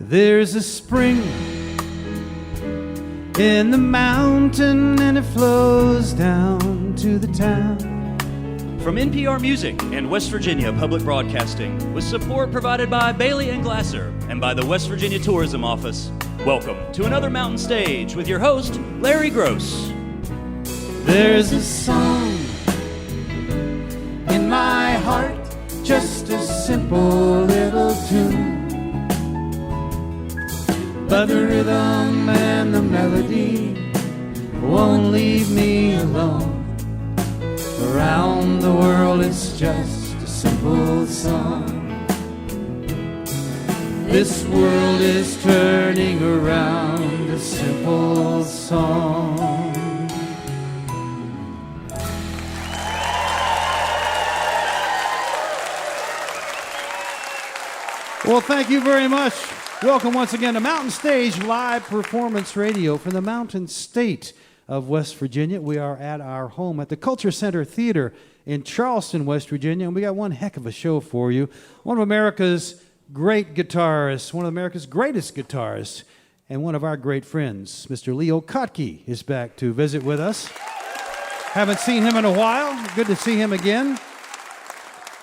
There's a spring in the mountain and it flows down to the town. From NPR Music and West Virginia Public Broadcasting, with support provided by Bailey & Glasser and by the West Virginia Tourism Office, welcome to another Mountain Stage with your host, Larry Gross. There's a song in my heart, just a simple little tune, but the rhythm and the melody won't leave me alone. Around the world it's just a simple song. This world is turning around, a simple song. Well, thank you very much. Welcome once again to Mountain Stage Live Performance Radio from the Mountain State of West Virginia. We are at our home at the Culture Center Theater in Charleston, West Virginia, and we got one heck of a show for you. One of America's great guitarists, one of America's greatest guitarists, and one of our great friends, Mr. Leo Kottke, is back to visit with us. Haven't seen him in a while. Good to see him again.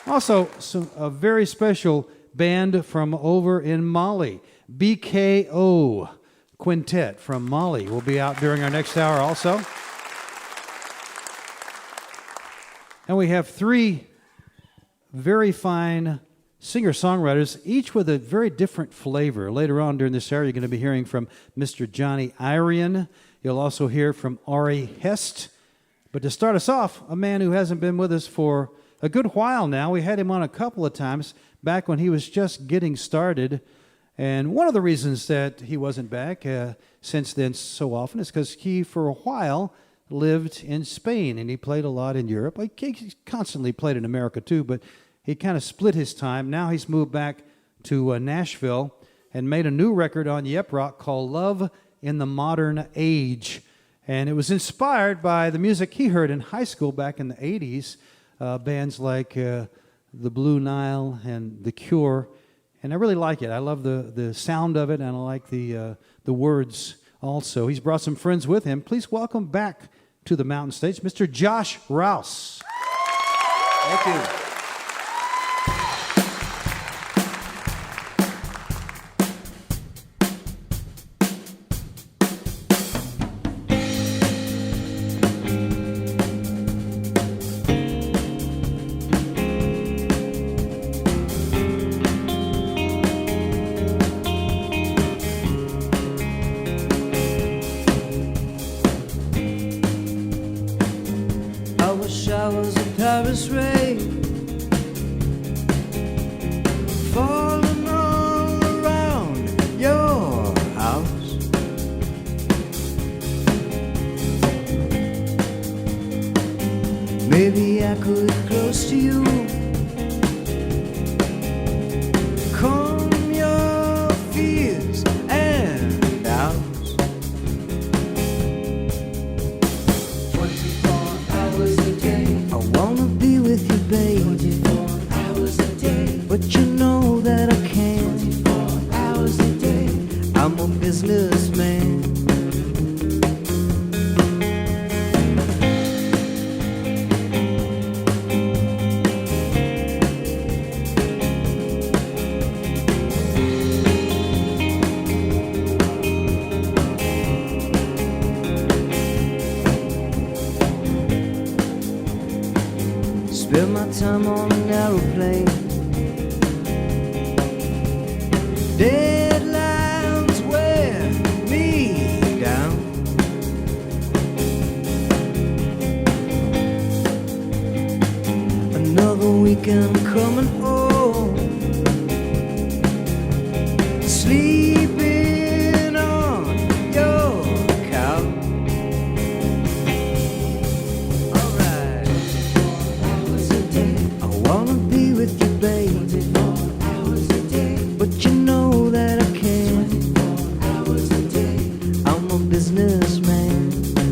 Also, a very special band from over in Mali, BKO Quintet from Mali will be out during our next hour also. And we have three very fine singer-songwriters, each with a very different flavor. Later on during this hour, you're going to be hearing from Mr. Johnny Irion. You'll also hear from Ari Hest. But to start us off, a man who hasn't been with us for a good while now. We had him on a couple of times back when he was just getting started. And one of the reasons that he wasn't back since then so often is because he, for a while, lived in Spain, and he played a lot in Europe. He constantly played in America, too, but he kind of split his time. Now he's moved back to Nashville and made a new record on Yep Rock called Love in the Modern Age. And it was inspired by the music he heard in high school back in the 80s, bands like the Blue Nile and The Cure. And I really like it. I love the sound of it, and I like the words also. He's brought some friends with him. Please welcome back to the Mountain Stage, Mr. Josh Rouse. Thank you. Showers of Paris rain falling all around your house. Maybe I could get close to you, calm your fears and doubts. 24 hours a day I wanna be with you, babe. 24 hours a day, but you know that I can't. 24 hours a day, I'm a businessman. Spend my time on an aeroplane. Deadlines wear me down. Another weekend coming home, sleeping on your couch. With you, babe. 24 hours a day, but you know that I can't. 24 hours a day, I'm a businessman. 24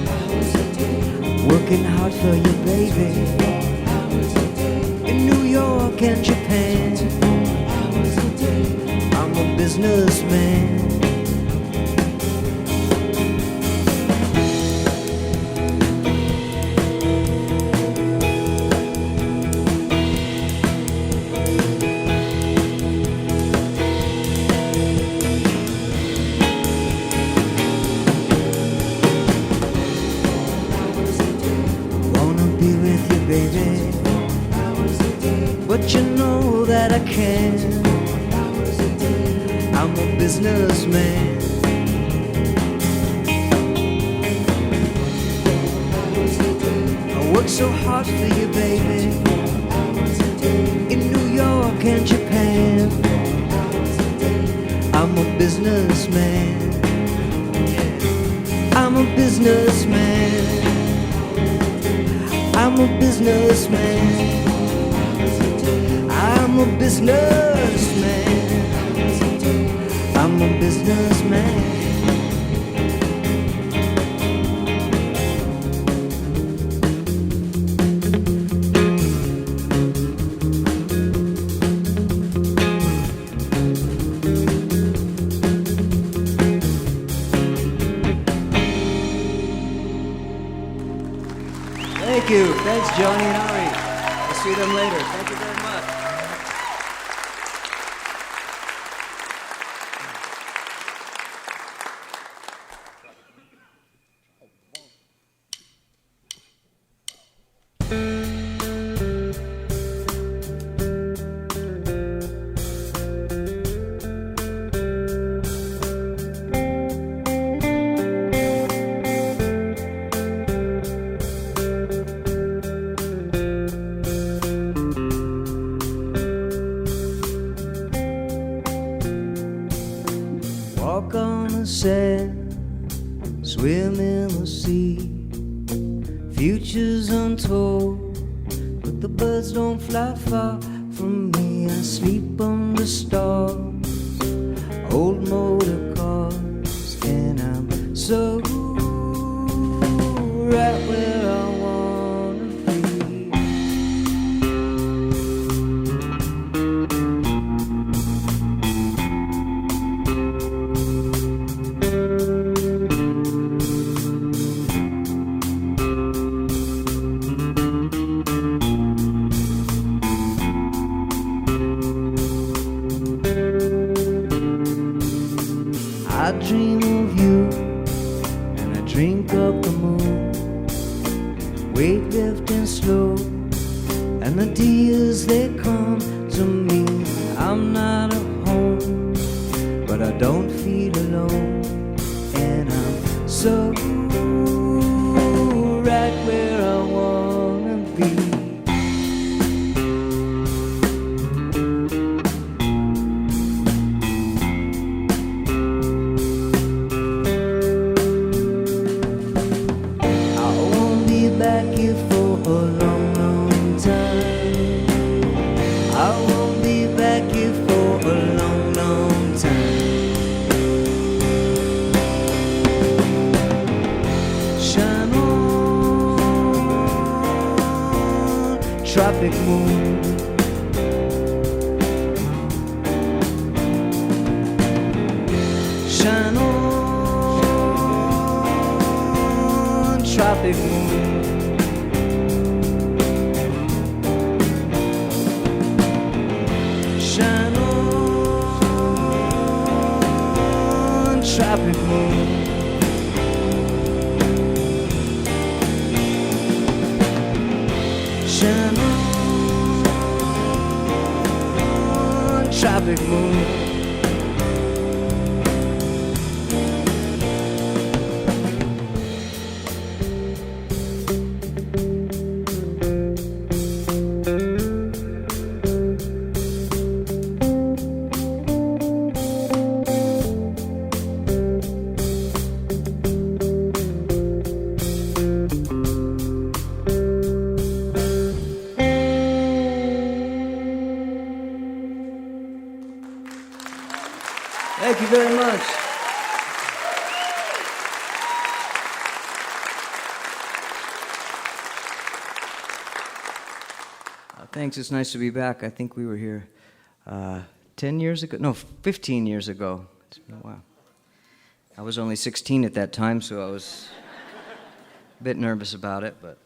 hours a day, working hard for businessman. But you know that I can't. I'm a businessman. I work so hard for you, baby, in New York and Japan. I'm a businessman. I'm a businessman. I'm a businessman. I'm a businessman. I'm a businessman. Thank you. Thanks, Johnny and Ari. I'll see them later. Thank you very much. Walk on the sand, swim in the sea. Future's untold, but the birds don't fly far from me. I sleep under stars, old motor cars, and I'm so right where I wanna be. I dream of you, and I drink up the moon, weightlifting slow, and the tears they come to me. I'm not at home, but I don't feel alone, and I'm so right where I wanna be. Back here for a long, long time. I won't be back here for a long, long time. Shine on, tropic moon. Shine on, tropic moon. Shine on, tropic moon. Shine on, tropic moon. Thank you very much. Thanks, it's nice to be back. I think we were here 10 years ago? No, 15 years ago. It's been a while. I was only 16 at that time, so I was a bit nervous about it, but...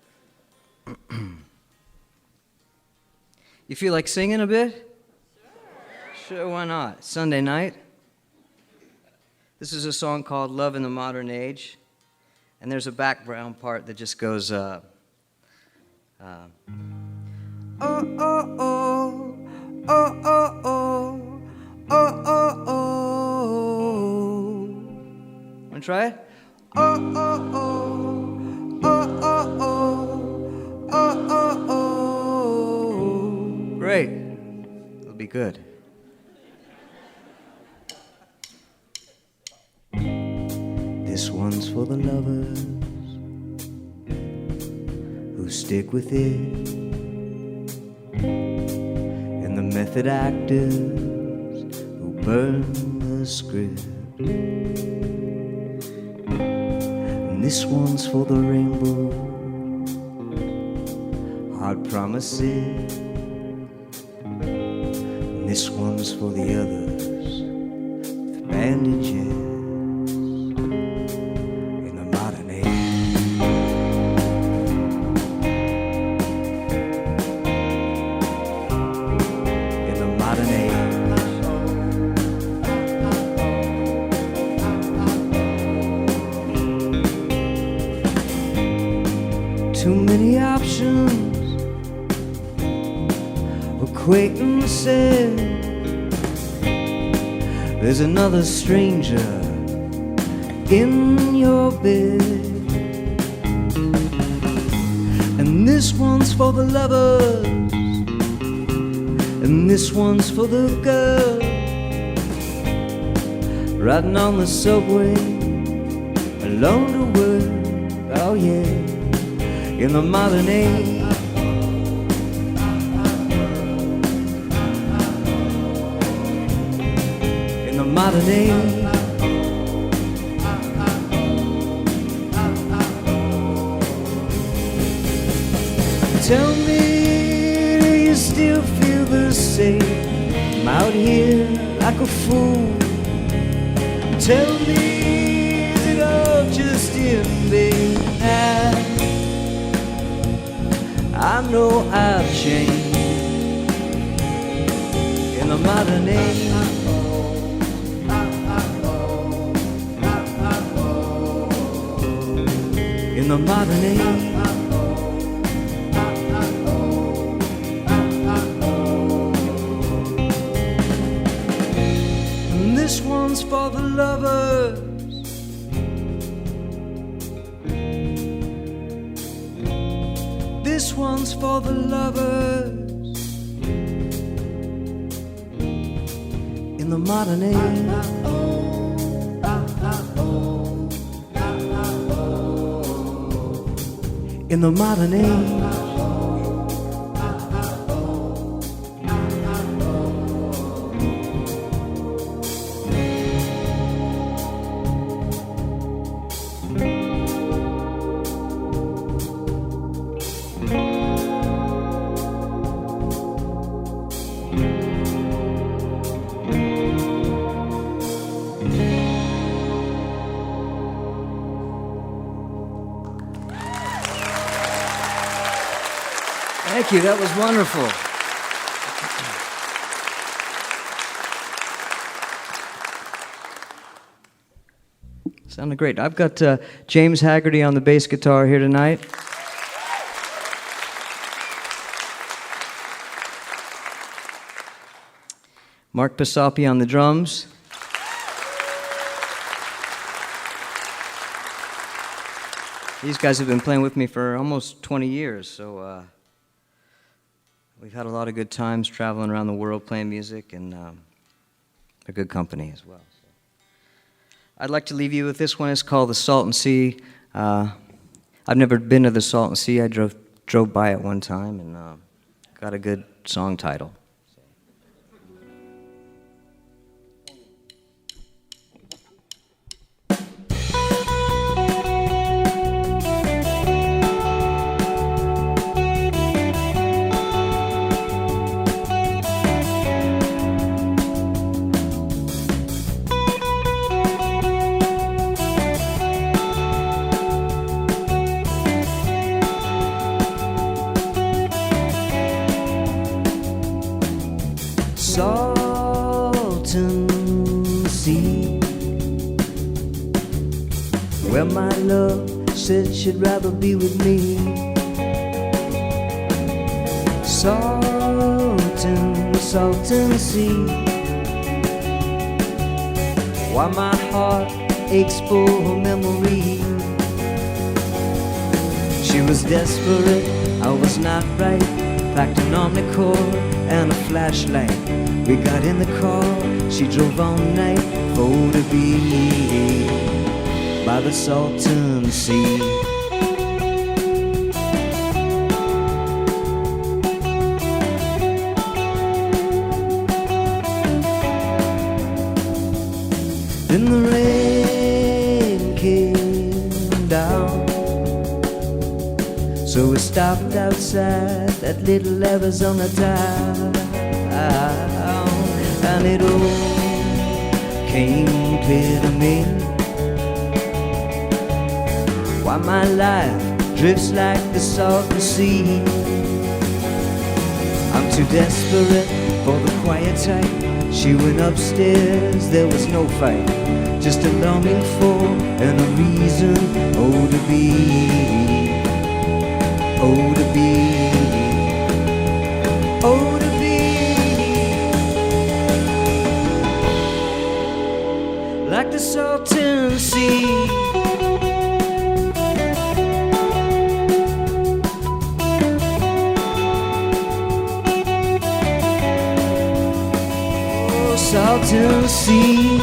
You feel like singing a bit? Sure, why not? Sunday night. This is a song called Love in the Modern Age, and there's a background part that just goes, oh, oh, oh, oh, oh, oh, oh, oh, oh. Wanna try it? Oh, oh, oh, oh, oh, oh, oh, oh, oh. Great. It'll be good. This one's for the lovers who stick with it, and the method actors who burn the script. And this one's for the rainbow, hard promises. And this one's for the others with bandages. Too many options, acquaintances. There's another stranger in your bed. And this one's for the lovers, and this one's for the girl riding on the subway along the world. Oh yeah, in the modern age. In the modern age. Tell me, do you still feel the same? I'm out here like a fool. Tell me, is it all just in vain? I know I've changed in the modern age. In the modern age. And this one's for the lovers. This one's for the lovers in the modern age. In the modern age. Thank you, that was wonderful. Sounded great. I've got James Haggerty on the bass guitar here tonight. Mark Pasapi on the drums. These guys have been playing with me for almost 20 years, so we've had a lot of good times traveling around the world playing music, and a good company as well. So. I'd like to leave you with this one. It's called The Salton Sea. I've never been to the Salton Sea. I drove by it one time and got a good song title. Salton Sea, where my love said she'd rather be with me. Salton Sea, why my heart aches for her memory. She was desperate, I was not right. Packed an omnicord and a flashlight. We got in the car, she drove all night for to be by the Salton Sea. Then the rain came down, so we stopped outside that little Arizona town, and it all came clear to me why my life drifts like the Salton Sea. I'm too desperate for the quiet type. She went upstairs, there was no fight, just a longing for and a reason, oh to be, oh to be, oh to be, like the Salton Sea. Oh, Salton Sea.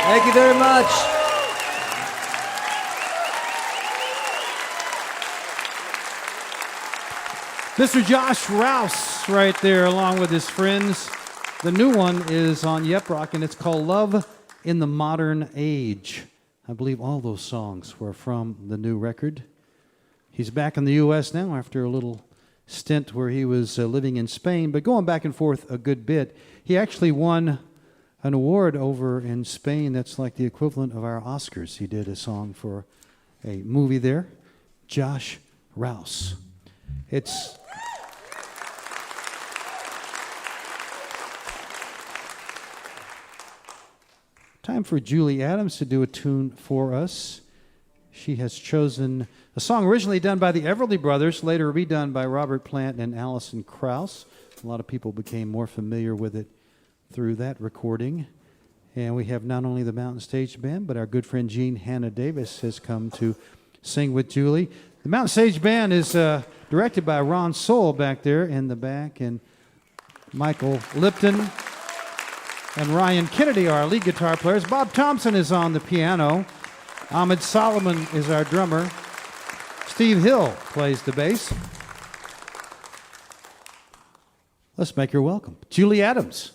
Thank you very much. Mr. Josh Rouse right there along with his friends. The new one is on Yep Rock and it's called Love in the Modern Age. I believe all those songs were from the new record. He's back in the U.S. now after a little stint where he was living in Spain, but going back and forth a good bit. He actually won an award over in Spain that's like the equivalent of our Oscars. He did a song for a movie there. Josh Rouse. It's time for Julie Adams to do a tune for us. She has chosen a song originally done by the Everly Brothers, later redone by Robert Plant and Alison Krauss. A lot of people became more familiar with it through that recording. And we have not only the Mountain Stage Band, but our good friend Jean Hannah Davis has come to sing with Julie. The Mountain Stage Band is directed by Ron Soul back there in the back, and Michael Lipton and Ryan Kennedy are our lead guitar players. Bob Thompson is on the piano. Ahmed Solomon is our drummer. Steve Hill plays the bass. Let's make her welcome. Julie Adams.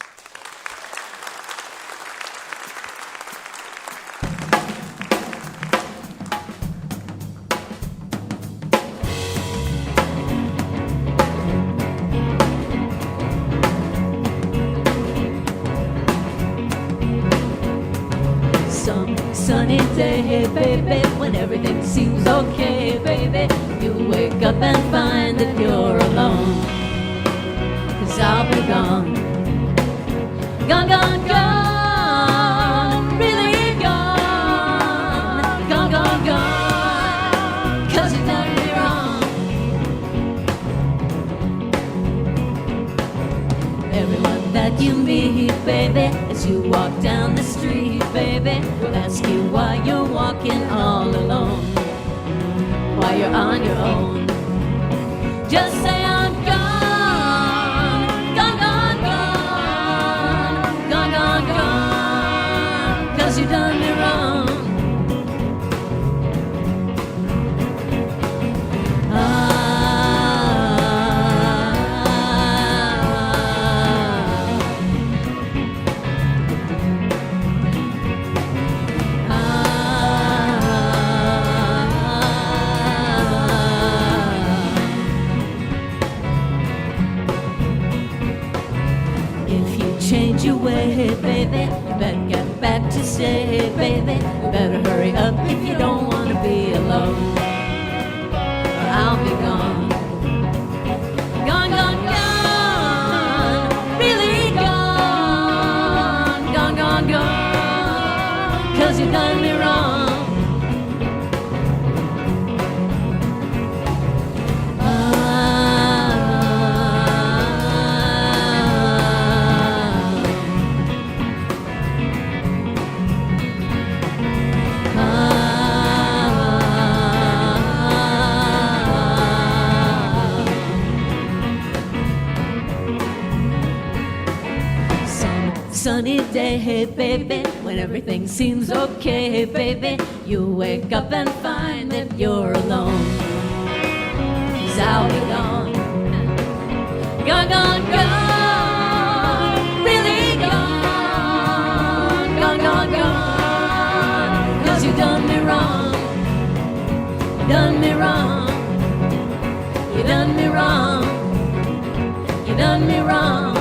sunny day, baby, when everything seems okay, baby, you wake up and find that you're alone. 'Cause I'll be gone, gone, gone, gone, really gone, gone, gone, gone, 'cause you done me wrong. Everyone that you meet, baby, as you walk down the street, baby, will ask you why you're walking all alone, why you're on your own. Just say I'm gone, gone, gone, gone, gone, gone, gone, 'cause you done me wrong. Change your way, baby. You better get back to stay, baby. You better hurry up if you don't want to be alone, or I'll be gone. Gone, gone, gone, really gone, gone, gone, gone, 'cause you done me wrong. Sunny day, baby, when everything seems okay, baby, you wake up and find that you're alone. 'Cause I'll be gone, gone, gone, gone, really gone, gone, gone, gone, 'cause you done me wrong, done me wrong, you done me wrong, you done me wrong.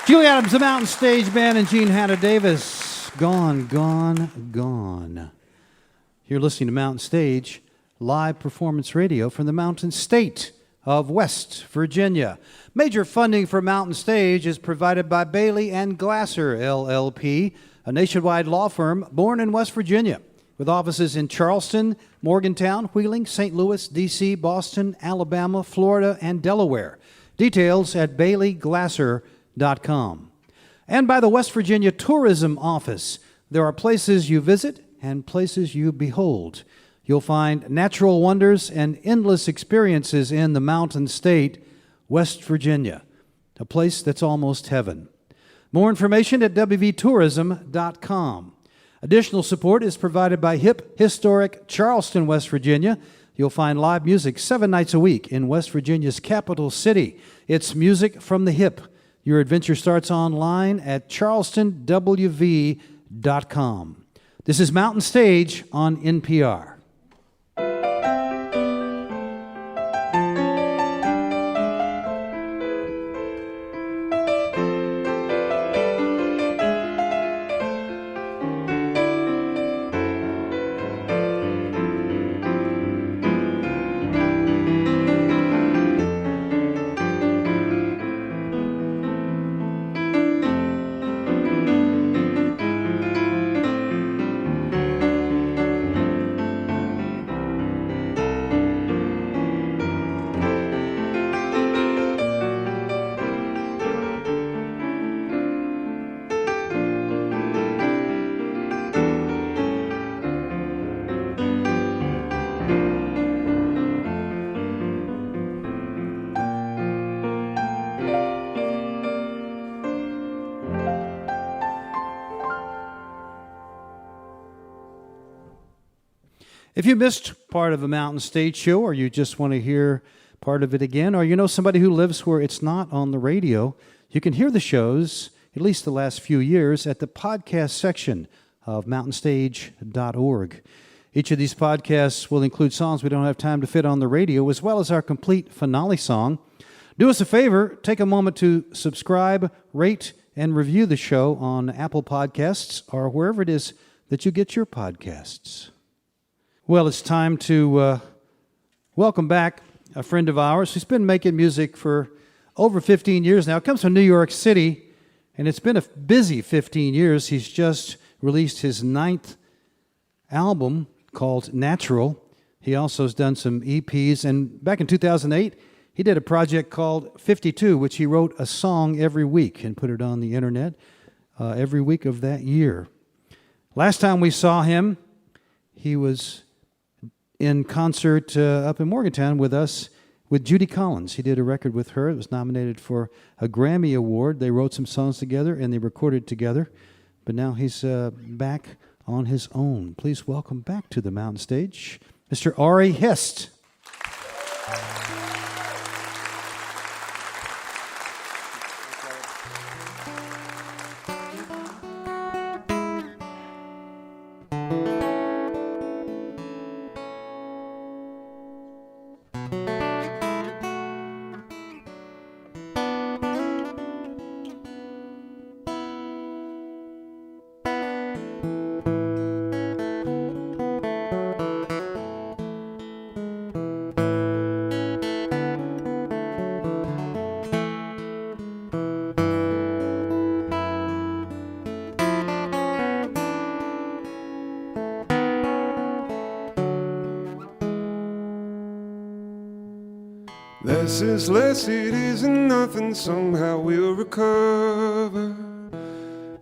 Julie Adams, the Mountain Stage Band, and Gene Hanna Davis. Gone, gone, gone. You're listening to Mountain Stage, live performance radio from the Mountain State of West Virginia. Major funding for Mountain Stage is provided by Bailey and Glasser, LLP, a nationwide law firm born in West Virginia, with offices in Charleston, Morgantown, Wheeling, St. Louis, D.C., Boston, Alabama, Florida, and Delaware. Details at baileyglasser.com. And by the West Virginia Tourism Office. There are places you visit and places you behold. You'll find natural wonders and endless experiences in the Mountain State, West Virginia, a place that's almost heaven. More information at wvtourism.com. Additional support is provided by hip, historic Charleston, West Virginia. You'll find live music 7 nights a week in West Virginia's capital city. It's music from the hip. Your adventure starts online at charlestonwv.com. This is Mountain Stage on NPR. If you missed part of a Mountain Stage show, or you just want to hear part of it again, or you know somebody who lives where it's not on the radio, you can hear the shows, at least the last few years, at the podcast section of mountainstage.org. Each of these podcasts will include songs we don't have time to fit on the radio, as well as our complete finale song. Do us a favor, take a moment to subscribe, rate, and review the show on Apple Podcasts or wherever it is that you get your podcasts. Well, it's time to welcome back a friend of ours who's been making music for over 15 years now. It comes from New York City, and it's been a busy 15 years. He's just released his 9th album called Natural. He also has done some EPs, and back in 2008, he did a project called 52, which he wrote a song every week and put it on the internet every week of that year. Last time we saw him, he was in concert up in Morgantown with us with Judy Collins. He did a record with her. It was nominated for a Grammy Award. They wrote some songs together and they recorded together. But now he's back on his own. Please welcome back to the Mountain Stage, Mr. Ari Hest. Less is less, it isn't nothing, somehow we'll recover.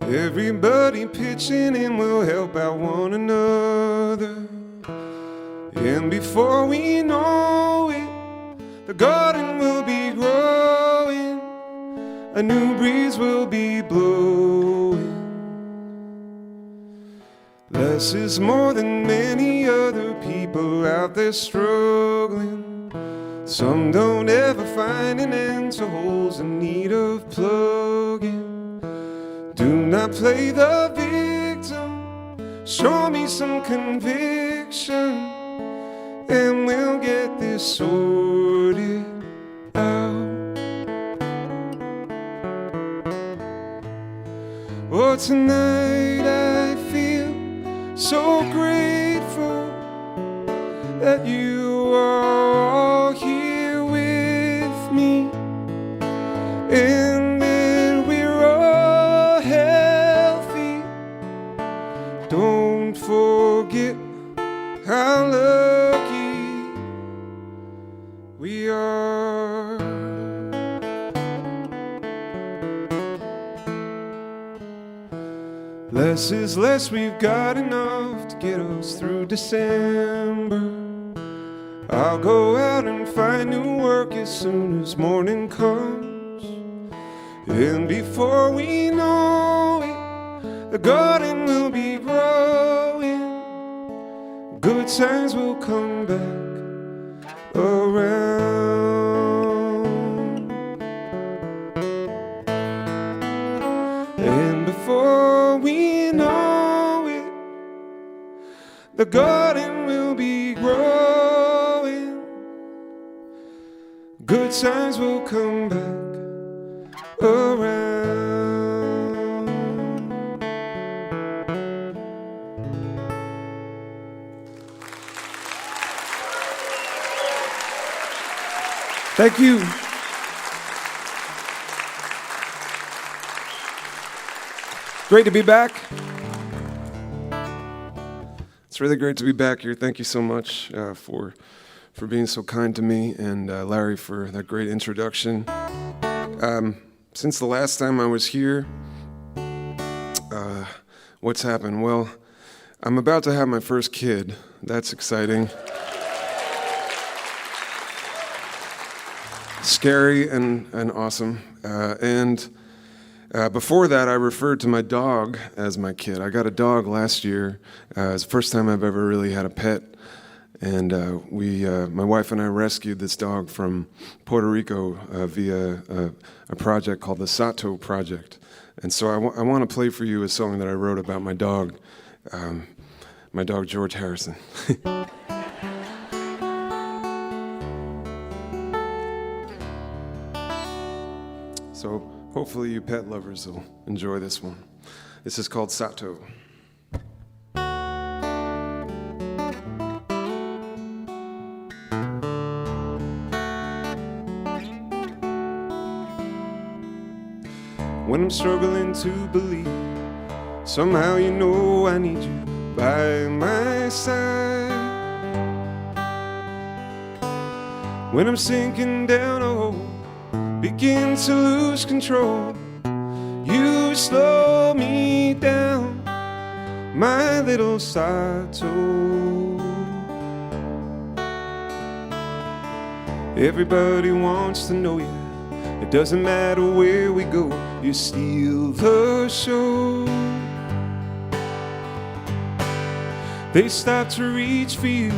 Everybody pitching in will help out one another. And before we know it, the garden will be growing, a new breeze will be blowing. Less is more than many other people out there struggling. Some don't ever find an end to holes in need of plugging. Do not play the victim, show me some conviction, and we'll get this sorted out. Oh, tonight I feel so grateful that you are all here with me, and that we're all healthy. Don't forget how lucky we are. Less is less, we've got enough to get us through December. I'll go out and find new work as soon as morning comes. And before we know it, the garden will be growing. Good times will come back around. And before we know it, the garden will be growing. Good times will come back around. Thank you. Great to be back. It's really great to be back here. Thank you so much for being so kind to me, and Larry for that great introduction. Since the last time I was here, what's happened? Well, I'm about to have my first kid. That's exciting. Scary and awesome. Before that, I referred to my dog as my kid. I got a dog last year. It's the first time I've ever really had a pet. And my wife and I rescued this dog from Puerto Rico via a project called the Sato Project. And so I want to play for you a song that I wrote about my dog George Harrison. So hopefully you pet lovers will enjoy this one. This is called Sato. When I'm struggling to believe, somehow you know I need you by my side. When I'm sinking down a hole, begin to lose control, you slow me down, my little Sato. Everybody wants to know you. It doesn't matter where we go, you steal the show. They stop to reach for you,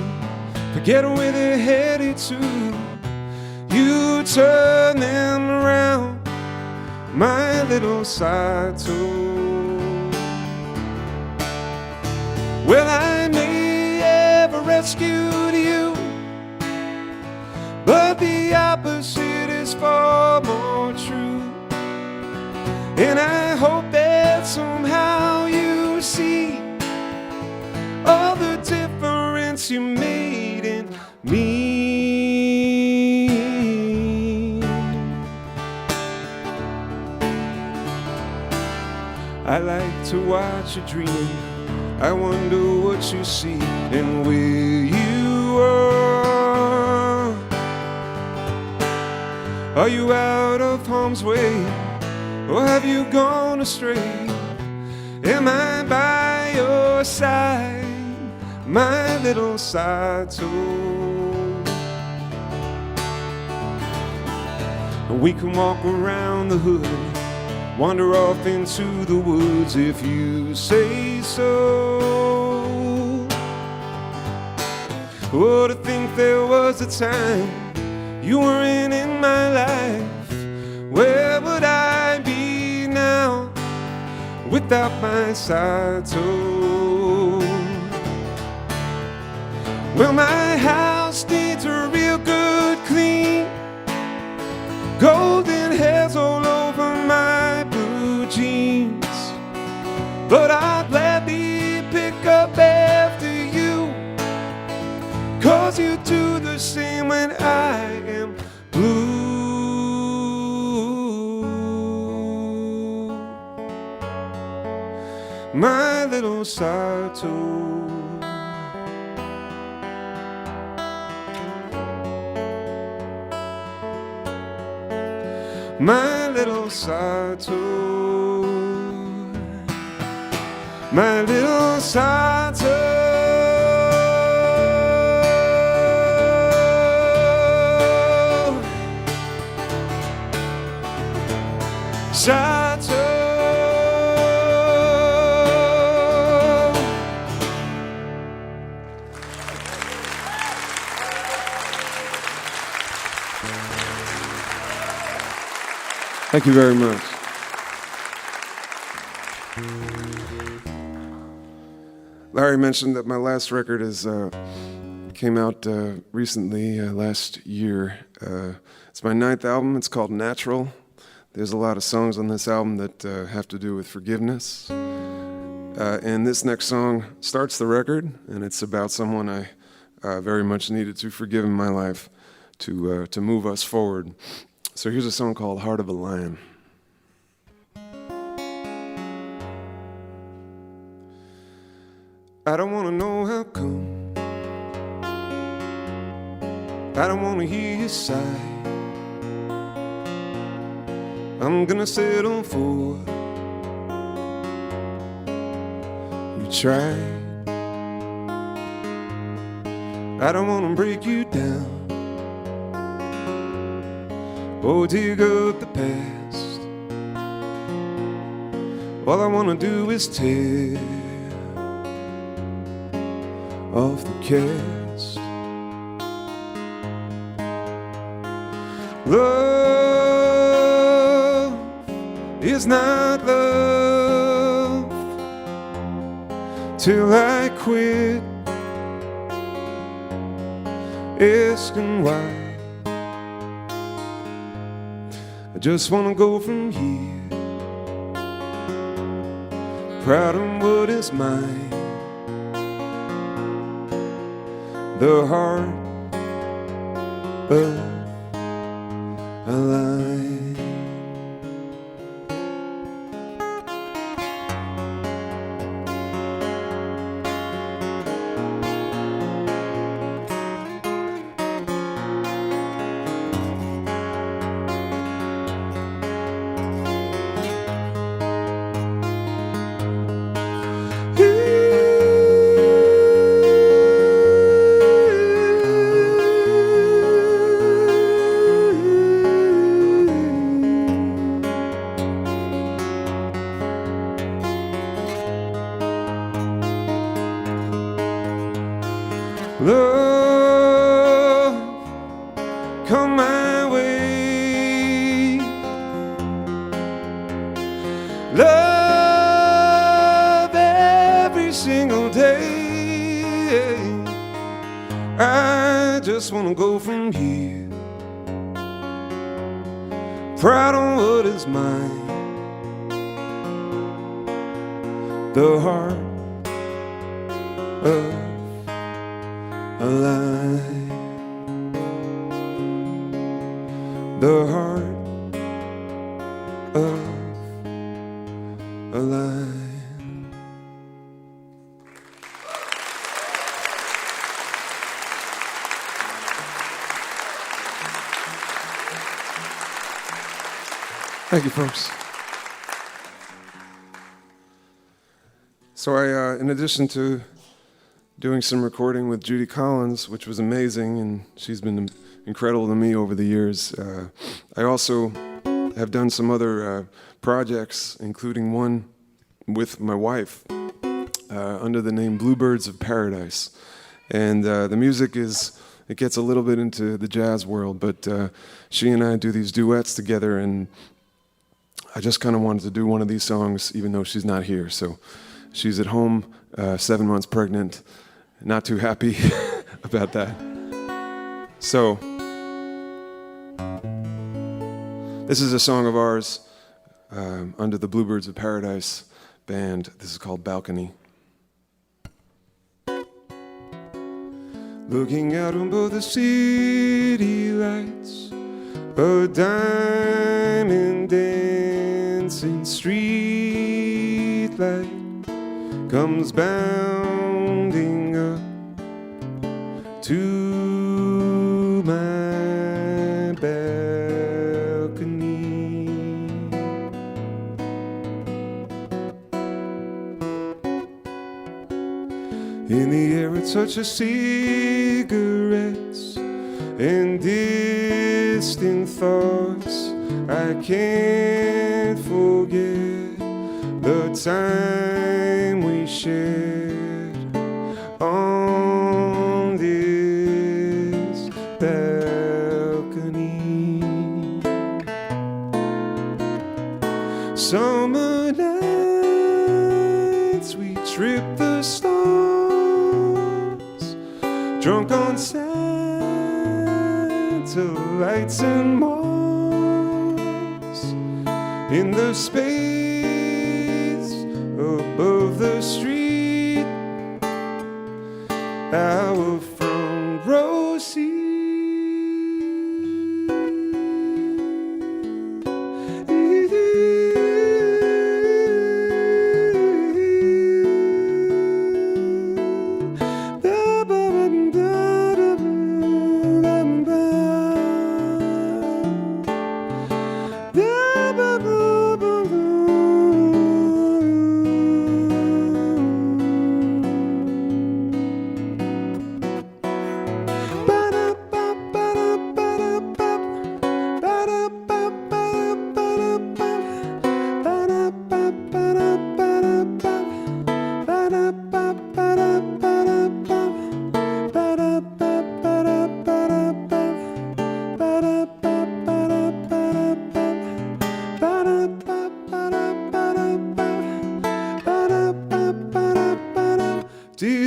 forget where they're headed to. You turn them around, my little Sato. Well, I may have rescued you, but the opposite is far more true. And I hope that somehow you see all the difference you made in me. I like to watch you dream. I wonder what you see and where you are. Are you out of harm's way, or have you gone astray? Am I by your side, my little Sato? We can walk around the hood, wander off into the woods if you say so. Oh, to think there was a time you weren't in my life. Where would I be now without my Sato? Well, my house needs a real good clean. Golden hairs all over my blue jeans, but I'll gladly pick up after you, 'cause you do the same when I am blue. My little Sato. My little Sato, my little Sato. Sato. Thank you very much. Larry mentioned that my last record came out recently, last year. It's my 9th album. It's called Natural. There's a lot of songs on this album that have to do with forgiveness. And this next song starts the record, and it's about someone I very much needed to forgive in my life to move us forward. So here's a song called Heart of a Lion. I don't want to know how come. I don't want to hear you sigh. I'm gonna settle for you try. I don't want to break you down or dig up the past. All I want to do is tear off the cast. Love is not love till I quit asking why. I just wanna go from here, proud of what is mine. The heart of a line. Love, come my way. Love every single day. I just wanna go from here, proud of what is mine. The heart of alive, the heart of a lion. Thank you, folks. So in addition to doing some recording with Judy Collins, which was amazing, and she's been incredible to me over the years, I also have done some other projects, including one with my wife under the name Bluebirds of Paradise. And the music it gets a little bit into the jazz world, but she and I do these duets together, and I just kind of wanted to do one of these songs even though she's not here. So she's at home, 7 months pregnant, not too happy about that. So this is a song of ours under the Bluebirds of Paradise band. This is called Balcony. Looking out on both the city lights, a diamond dancing street light comes bounding up to my balcony. In the air a touch of cigarettes and distant thoughts. I can't forget the time we shared on this balcony. Summer nights we trip the stars, drunk on satellites and Mars, in the space above the street, our front row seat.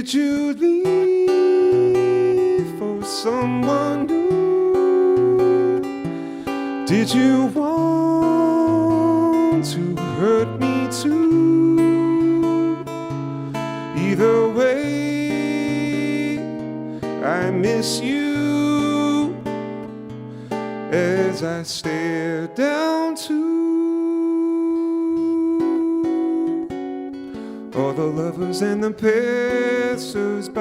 Did you leave for someone new? Did you want to hurt me too? Either way, I miss you as I stare down to all the lovers and the passers-by,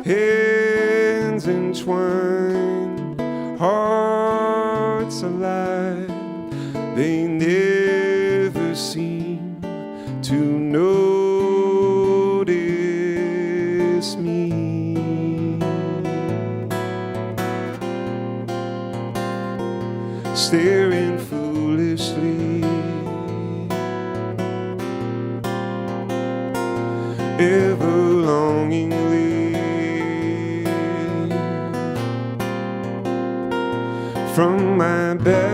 hands entwined, hearts alive. They never seem to notice me. Staring foolishly, ever longingly, from my balcony.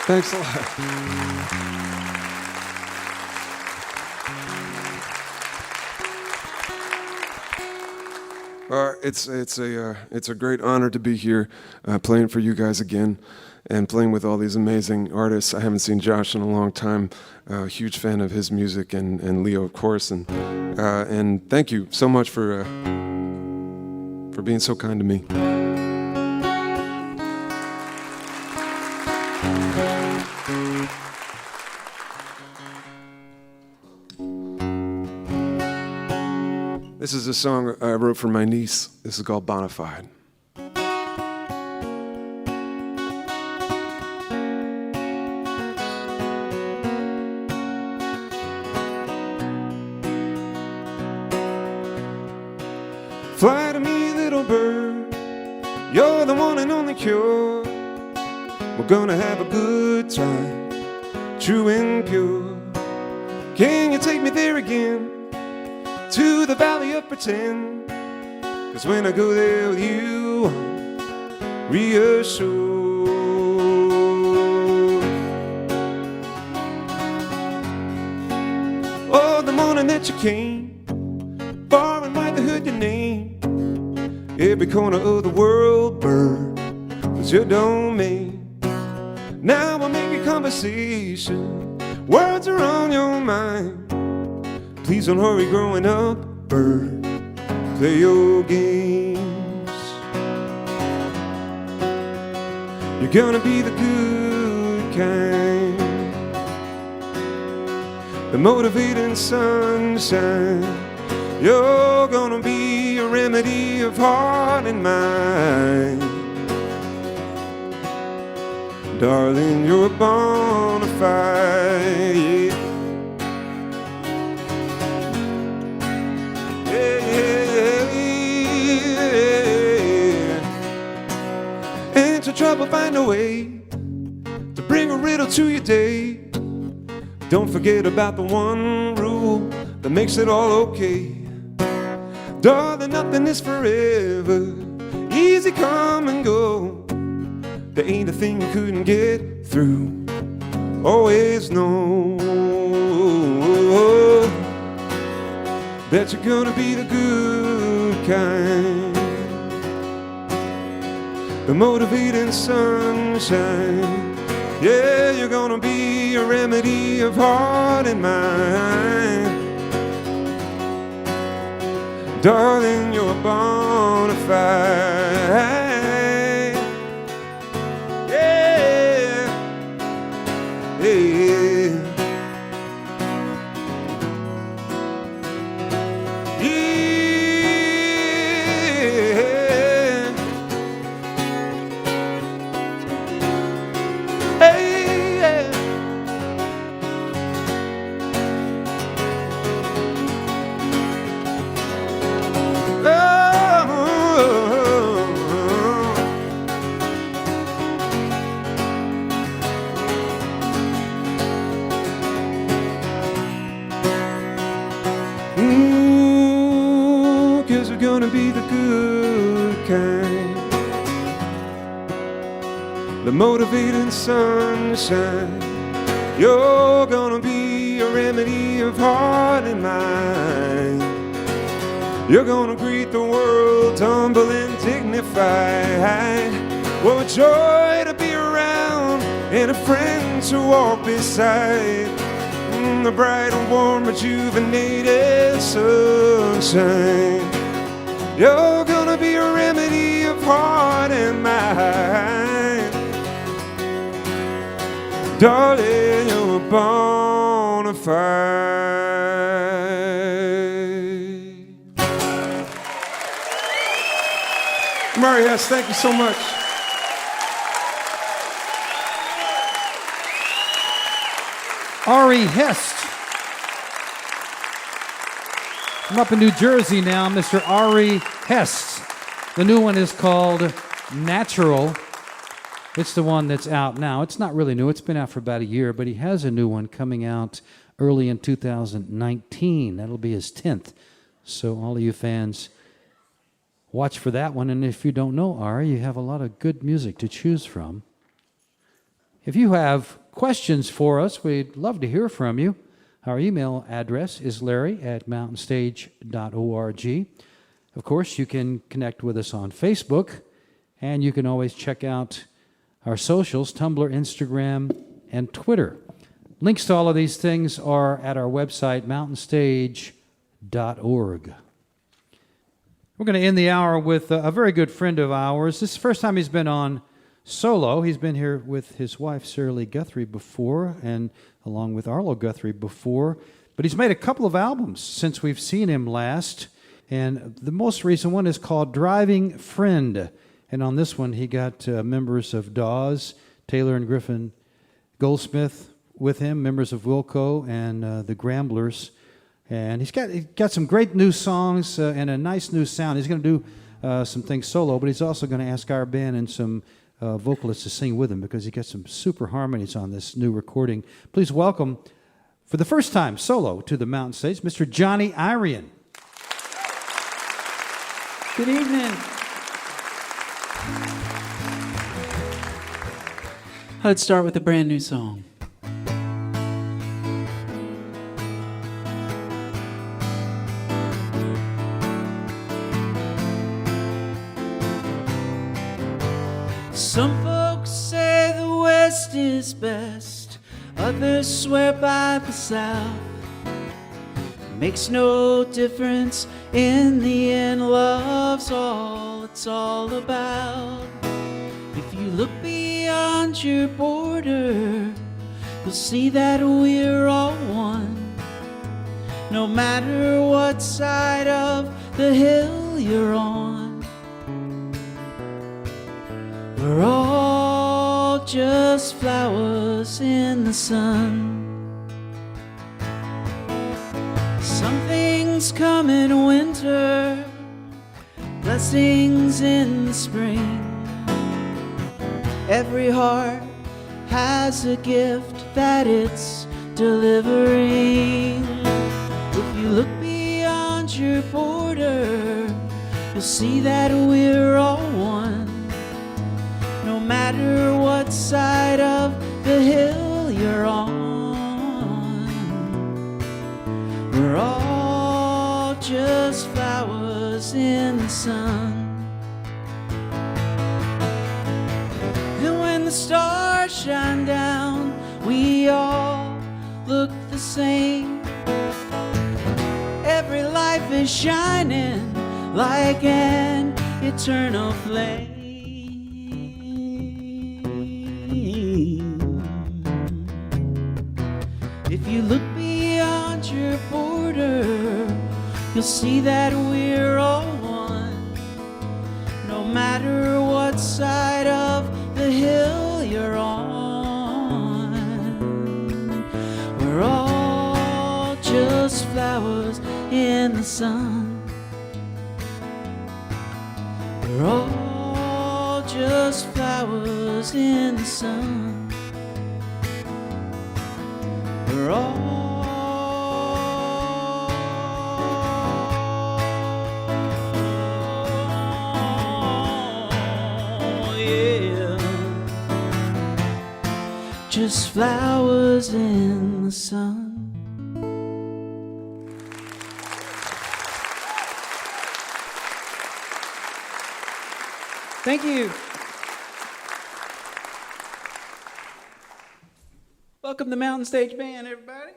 Thanks a lot. It's a great honor to be here playing for you guys again and playing with all these amazing artists. I haven't seen Josh in a long time. Huge fan of his music and Leo, of course. And thank you so much for being so kind to me. This is a song I wrote for my niece. This is called Bonafide. Fly to me, little bird, you're the one and only cure. We're gonna have a good time, true and pure. Can you take me there again, to the valley of pretend? 'Cause when I go there with you, I'm reassured. Oh, the morning that you came, far and wide they heard your name. Every corner of the world, bird, was your domain. Now I'm making conversation, words are on your mind. Please don't hurry growing up, bird, play your games. You're gonna be the good kind, the motivating sunshine. You're gonna be a remedy of heart and mind. Darling, you're a bona fide, yeah. Into trouble, find a way to bring a riddle to your day. Don't forget about the one rule that makes it all okay. Darling, nothing is forever, easy come and go. There ain't a thing you couldn't get through. Always know that you're gonna be the good kind, the motivating sunshine. Yeah, you're gonna be a remedy of heart and mind. Darling, you're a bona fide. Yeah, yeah. Gonna be the good kind, the motivating sunshine. You're gonna be a remedy of heart and mind. You're gonna greet the world humble and dignified. What a joy to be around and a friend to walk beside. The bright and warm rejuvenated sunshine. You're gonna be a remedy of heart and mind. Darling, you're a bona fide. Ari Hest, thank you so much. Ari Hest. I'm up in New Jersey now, Mr. Ari Hest. The new one is called Natural. It's the one that's out now. It's not really new. It's been out for about a year, but he has a new one coming out early in 2019. That'll be his 10th. So all of you fans, watch for that one. And if you don't know Ari, you have a lot of good music to choose from. If you have questions for us, we'd love to hear from you. Our email address is larry@mountainstage.org. Of course, you can connect with us on Facebook, and you can always check out our socials, Tumblr, Instagram, and Twitter. Links to all of these things are at our website, mountainstage.org. We're going to end the hour with a very good friend of ours. This is the first time he's been on solo. He's been here with his wife, Sarah Lee Guthrie, before, and along with Arlo Guthrie before. But he's made a couple of albums since we've seen him last. And the most recent one is called Driving Friend. And on this one, he got members of Dawes, Taylor and Griffin Goldsmith with him, members of Wilco and the Gramblers. And he's got some great new songs and a nice new sound. He's going to do some things solo, but he's also going to ask our band and some vocalists to sing with him because he got some super harmonies on this new recording. Please welcome, for the first time solo to the Mountain Stage, Mr. Johnny Irion. Good evening. Let's start with a brand new song. Some folks say the West is best, others swear by the South. Makes no difference, in the end love's all it's all about. If you look beyond your border, you'll see that we're all one. No matter what side of the hill you're on, we're all just flowers in the sun. Some things come in winter, blessings in the spring. Every heart has a gift that it's delivering. If you look beyond your border, you'll see that we're all one. No matter what side of the hill you're on, we're all just flowers in the sun. And when the stars shine down, we all look the same. Every life is shining like an eternal flame. If you look beyond your border, you'll see that we're all one. No matter what side of the hill you're on, we're all just flowers in the sun. We're all just flowers in the sun. We're all yeah. just flowers in the sun. Thank you. Welcome to Mountain Stage Band, everybody.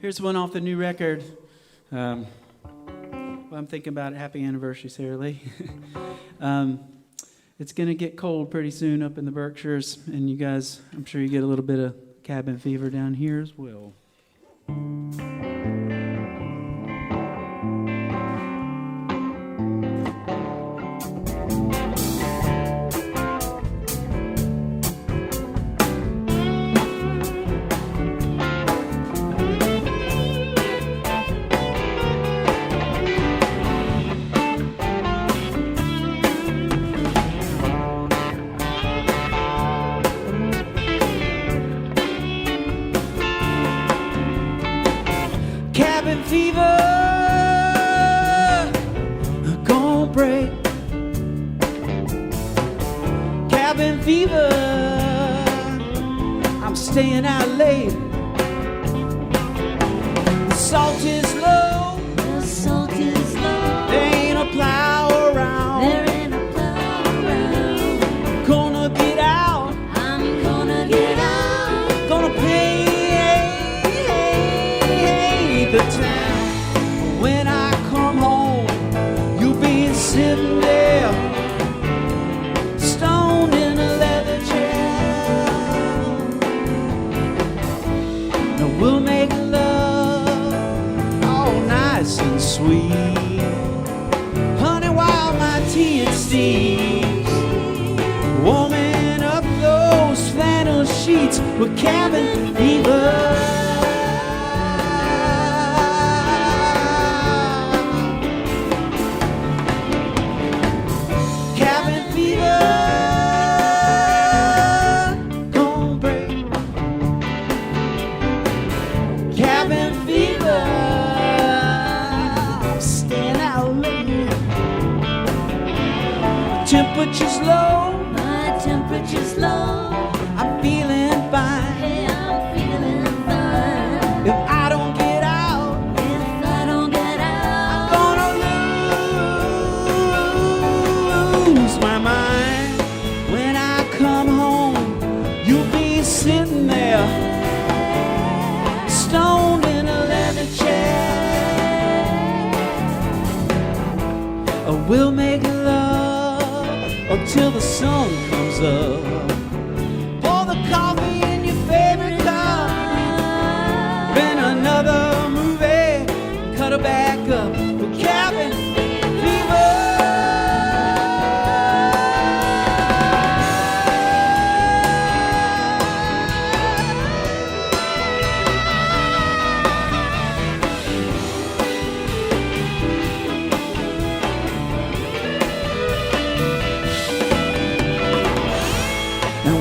Here's one off the new record. Well, I'm thinking about it. Happy anniversary, Sarah Lee. It's going to get cold pretty soon up in the Berkshires, and you guys, I'm sure you get a little bit of cabin fever down here as well. Fever, gonna break. Cabin fever, I'm staying out late. The salt is low, The salt is low. there ain't a plow around. There ain't a plow around. Gonna get out, I'm gonna get out. gonna pay the town. When I come home, you'll be sitting there, stoned in a leather chair. And we'll make love all nice and sweet. Honey, while my tea and steams, warming up those flannel sheets with cabin fever. Temperature's low, My temperature's low. I'm feeling fine. Hey, I'm feeling fine. If I don't get out, If I don't get out, I'm gonna lose my mind. When I come home, you'll be sitting there, stoned in a leather chair. We'll make love until the sun comes up. Pour the coffee in your favorite cup. Then another movie, cut her back up with cabin fever.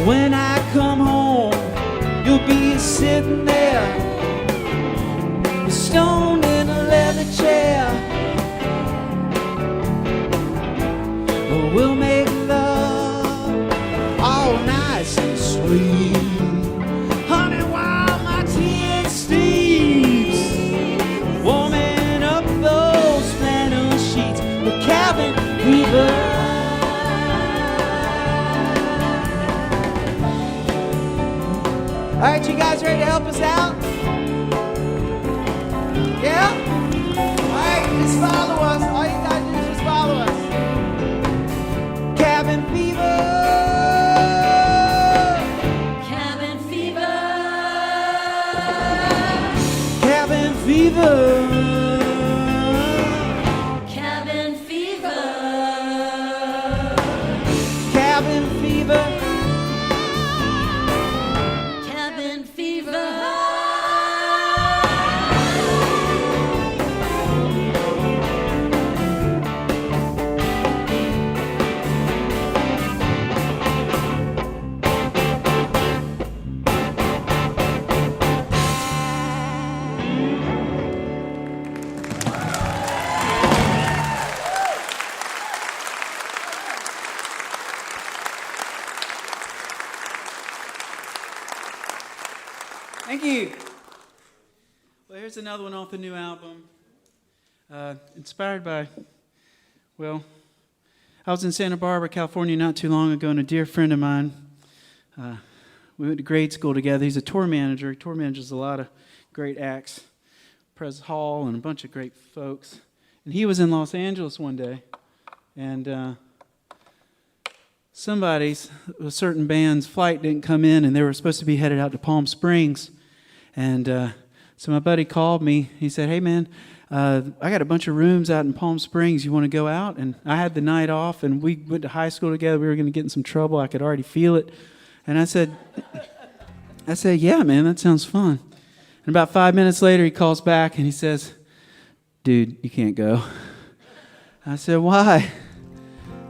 When I come home, you'll be sitting there, stoned in a leather chair. We'll make love all nice and sweet. Honey, while my tea steams, warming up those flannel sheets with cabin fever. All right, you guys ready to help us out? Yeah? All right, just follow us. All you gotta do is just follow us. Cabin fever. cabin fever. Cabin fever. Cabin fever. Cabin fever. Cabin fever. you. Well, here's another one off the new album. Inspired by, well, I was in Santa Barbara, California not too long ago, and a dear friend of mine, we went to grade school together. He's a tour manager. He tour manages a lot of great acts, Pres Hall and a bunch of great folks. And he was in Los Angeles one day, and a certain band's flight didn't come in, and they were supposed to be headed out to Palm Springs. And so my buddy called me. He said, "Hey, man, I got a bunch of rooms out in Palm Springs. You want to go out?" And I had the night off, and we went to high school together. We were going to get in some trouble. I could already feel it. And I said, "Yeah, man, that sounds fun." And about 5 minutes later, he calls back, and he says, "Dude, you can't go." I said, "Why?"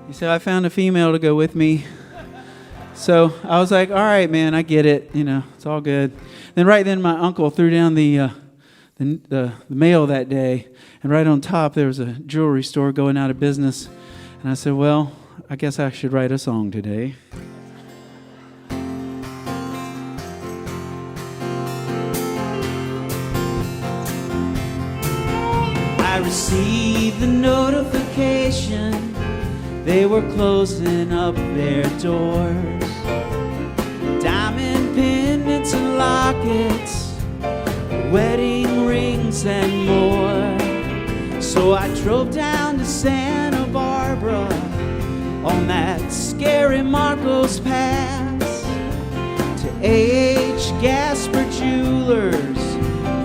He said, "I found a female to go with me." So I was like, "All right, man, I get it. You know, it's all good." Then right then, my uncle threw down the mail that day, and right on top there was a jewelry store going out of business. And I said, "Well, I guess I should write a song today." I received the notification they were closing up their doors. Diamond pendants and lockets, wedding rings and more. So I drove down to Santa Barbara on that scary Marcos Pass to A.H. Gasper Jewelers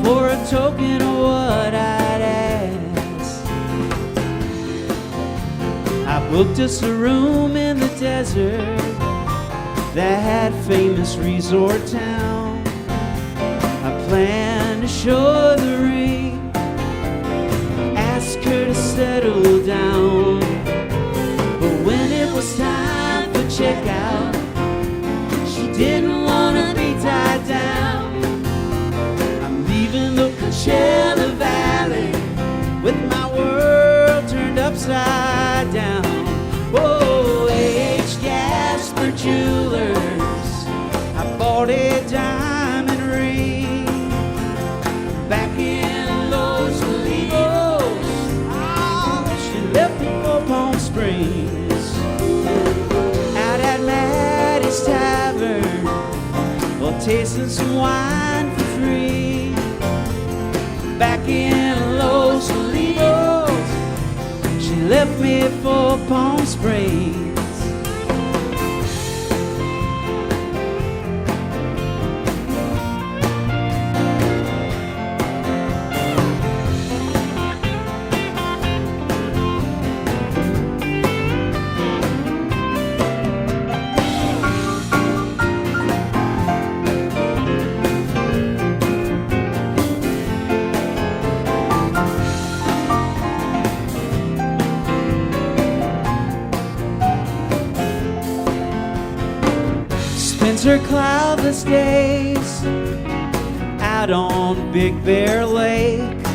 for a token of what I'd asked. I booked us a room in the desert, that famous resort town. I planned to show the ring, ask her to settle down. But when it was time for checkout, she didn't want to be tied down. I'm leaving the Coachella Valley with my world turned upside down. Whoa, H. Gasper Jewelers, I bought a diamond ring back in Los Olivos. Oh, she left me for Palm Springs, out at Maddie's Tavern, well, tasting some wine for free. Back in Los Olivos, she left me for Palm Springs. Her cloudless days out on Big Bear Lake.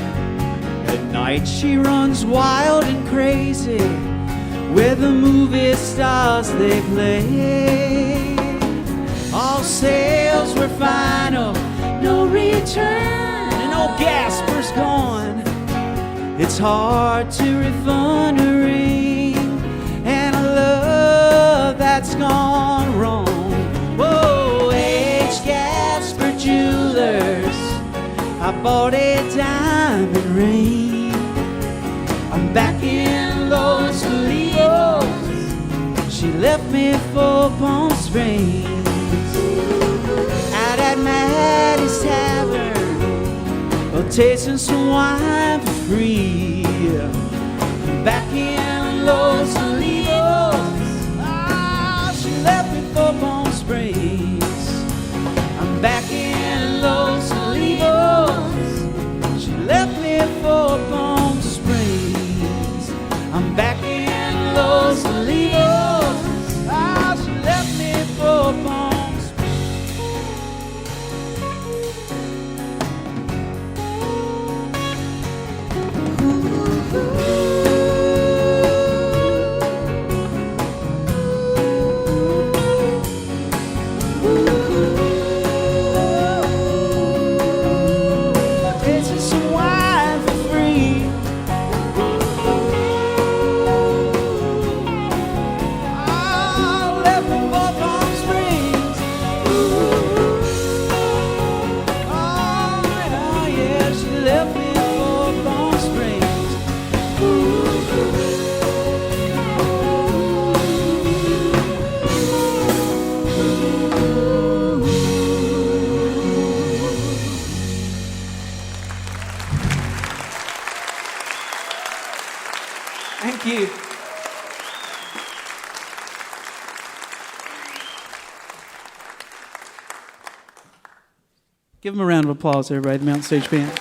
At night she runs wild and crazy where the movie stars they play. All sales were final, no return, and old Gasper's gone. It's hard to refund a ring and a love that's gone wrong. Whoa, H. Gasper Jewelers, I bought a diamond ring. I'm back in Los Olivos, she left me for Palm Springs. Out at Maddie's Tavern, oh, tasting some wine for free. I'm back in Los Olivos, oh, she left me for Palm Springs. I'm back in Los Olivos, she left me for Palm Springs. I'm back in Los Olivos, oh, she left me for Palm Springs. Thank you. Give them a round of applause, everybody, the Mountain Stage Band.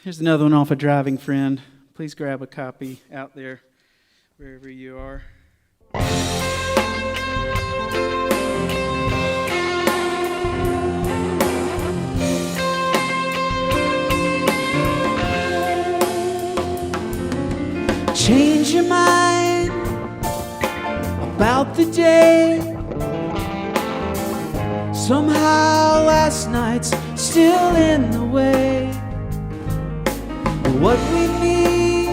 Here's another one off a Driving Friend. Please grab a copy out there, wherever you are. Change your mind about the day. Somehow last night's still in the way. What we need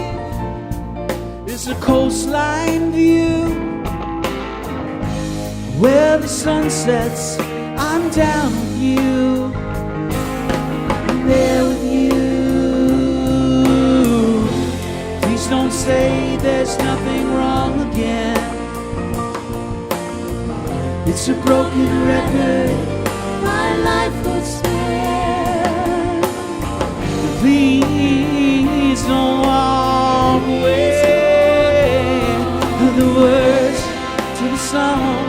is a coastline view where the sun sets. I'm down with you, I'm there with you. Please don't say there's nothing wrong again. It's a broken record my life would spare. Please don't walk away. The words to the song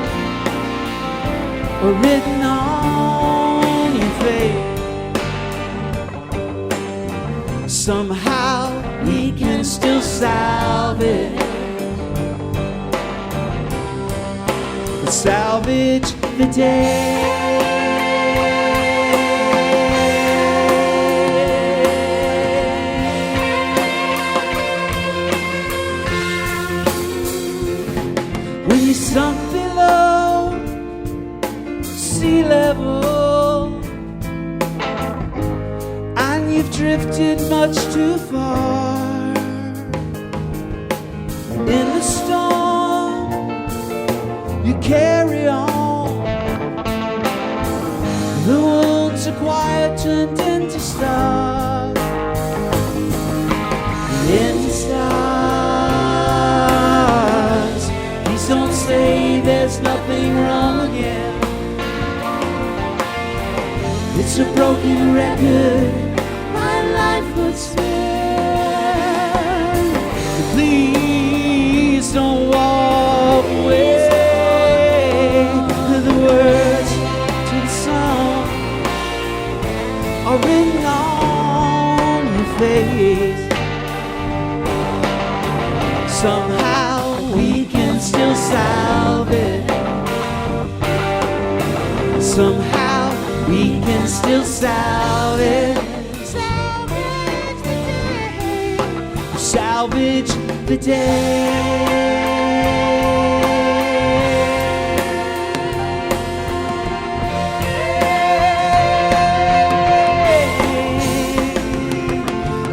are written on your face. Somehow we can still salvage the day. When you're sunk below sea level and you've drifted much too far, in the storm you carry on. The wounds are quiet, turned into stars, into stars. Please don't say there's nothing wrong again. It's a broken record my life would spare. Please don't walk away. The words to the song are written on your face. Somehow we can still salvage. Somehow we can still salvage. Salvage the day.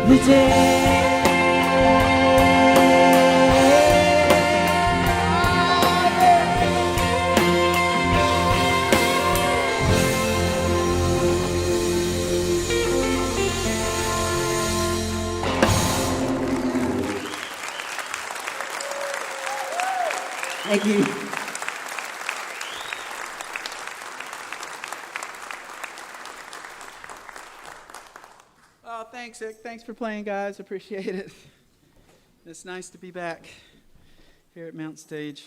The day. Thank you. Oh, thanks, Rick. Thanks for playing, guys. Appreciate it. It's nice to be back here at Mountain Stage.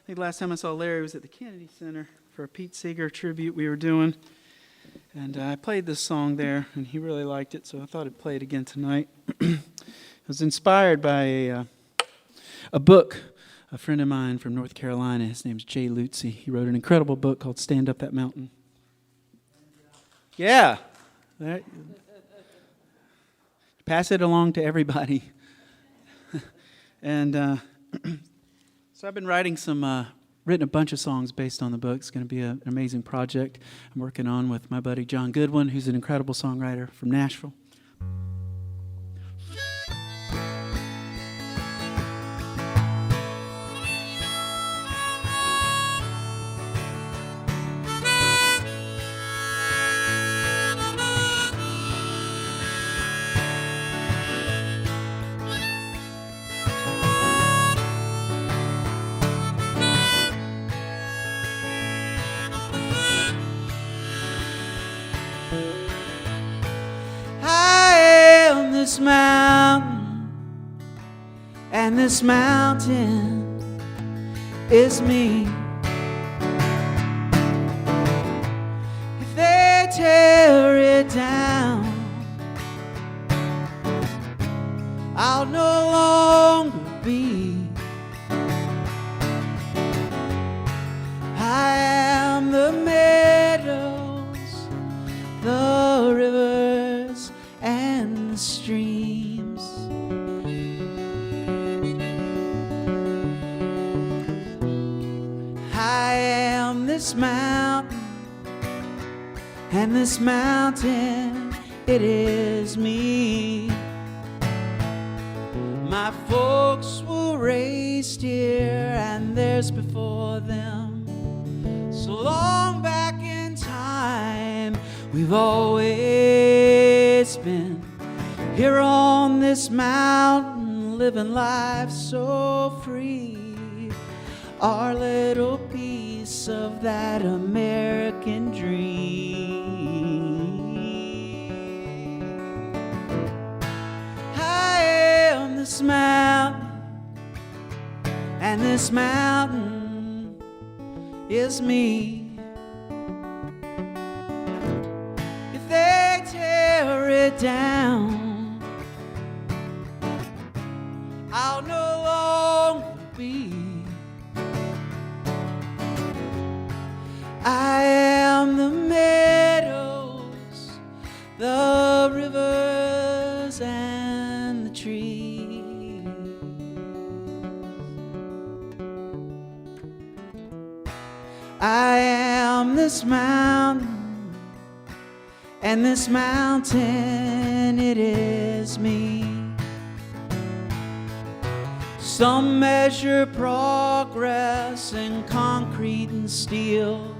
I think the last time I saw Larry was at the Kennedy Center for a Pete Seeger tribute we were doing. And I played this song there, and he really liked it, so I thought I'd play it again tonight. It was inspired by a book. A friend of mine from North Carolina, his name's Jay Lutzy. He wrote an incredible book called Stand Up That Mountain. Yeah. Pass it along to everybody. And so I've been writing written a bunch of songs based on the book. It's going to be an amazing project I'm working on with my buddy John Goodwin, who's an incredible songwriter from Nashville. and this mountain is me. If they tear it down, I'll no longer be. I am the meadows, the rivers, and the streams. I am this mountain, and this mountain, it is me. My folks were raised here, and there's before them. So long back in time, we've always been here on this mountain, living life so free. Our little piece of that American dream. I am this mountain, and this mountain is me. If they tear it down, I'll no longer be. I am the meadows, the rivers, and the trees. I am this mountain, and this mountain, it is me. Some measure progress in concrete and steel,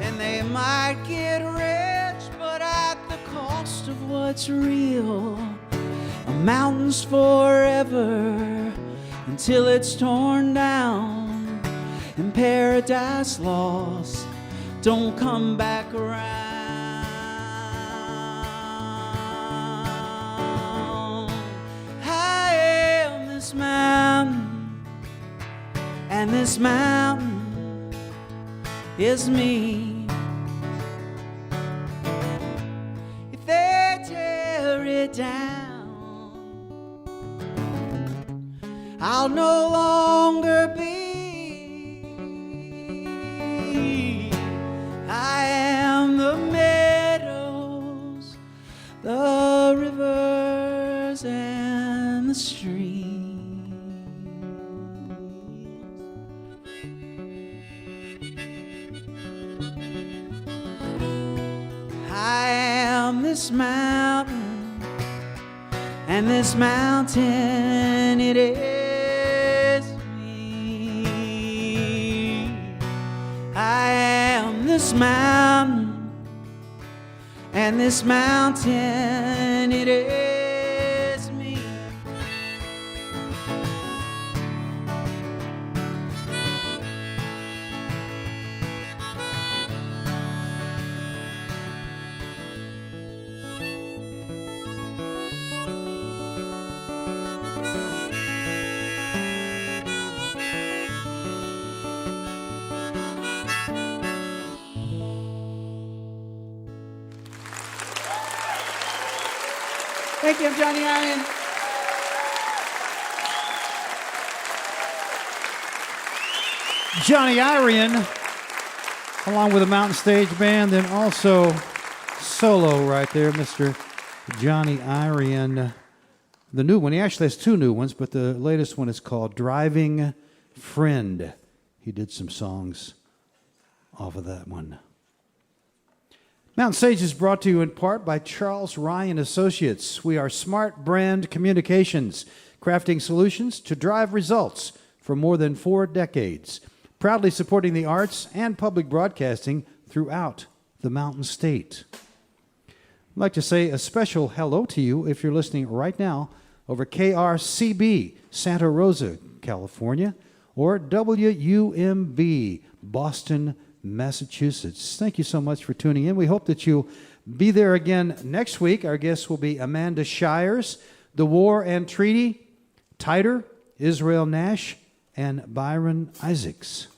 and they might get rich, but at the cost of what's real. A mountain's forever until it's torn down, and paradise lost don't come back around. I am this mountain, and this mountain is me. If they tear it down, I'll no longer be. I am the meadows, the rivers, and the streams. I am this mountain, and this mountain, it is me. I am this mountain, and this mountain, it is me. Thank you, I'm Johnny Irion. Johnny Irion, along with the Mountain Stage Band, and also solo right there, Mr. Johnny Irion. The new one, he actually has two new ones, but the latest one is called Driving Friend. He did some songs off of that one. Mountain Stage is brought to you in part by Charles Ryan Associates. We are smart brand communications, crafting solutions to drive results for more than 4 decades, proudly supporting the arts and public broadcasting throughout the Mountain State. I'd like to say a special hello to you if you're listening right now over KRCB, Santa Rosa, California, or WUMB, Boston, Massachusetts. Thank you so much for tuning in. We hope that you'll be there again next week. Our guests will be Amanda Shires, The War and Treaty, Tighter, Israel Nash, and Byron Isaacs.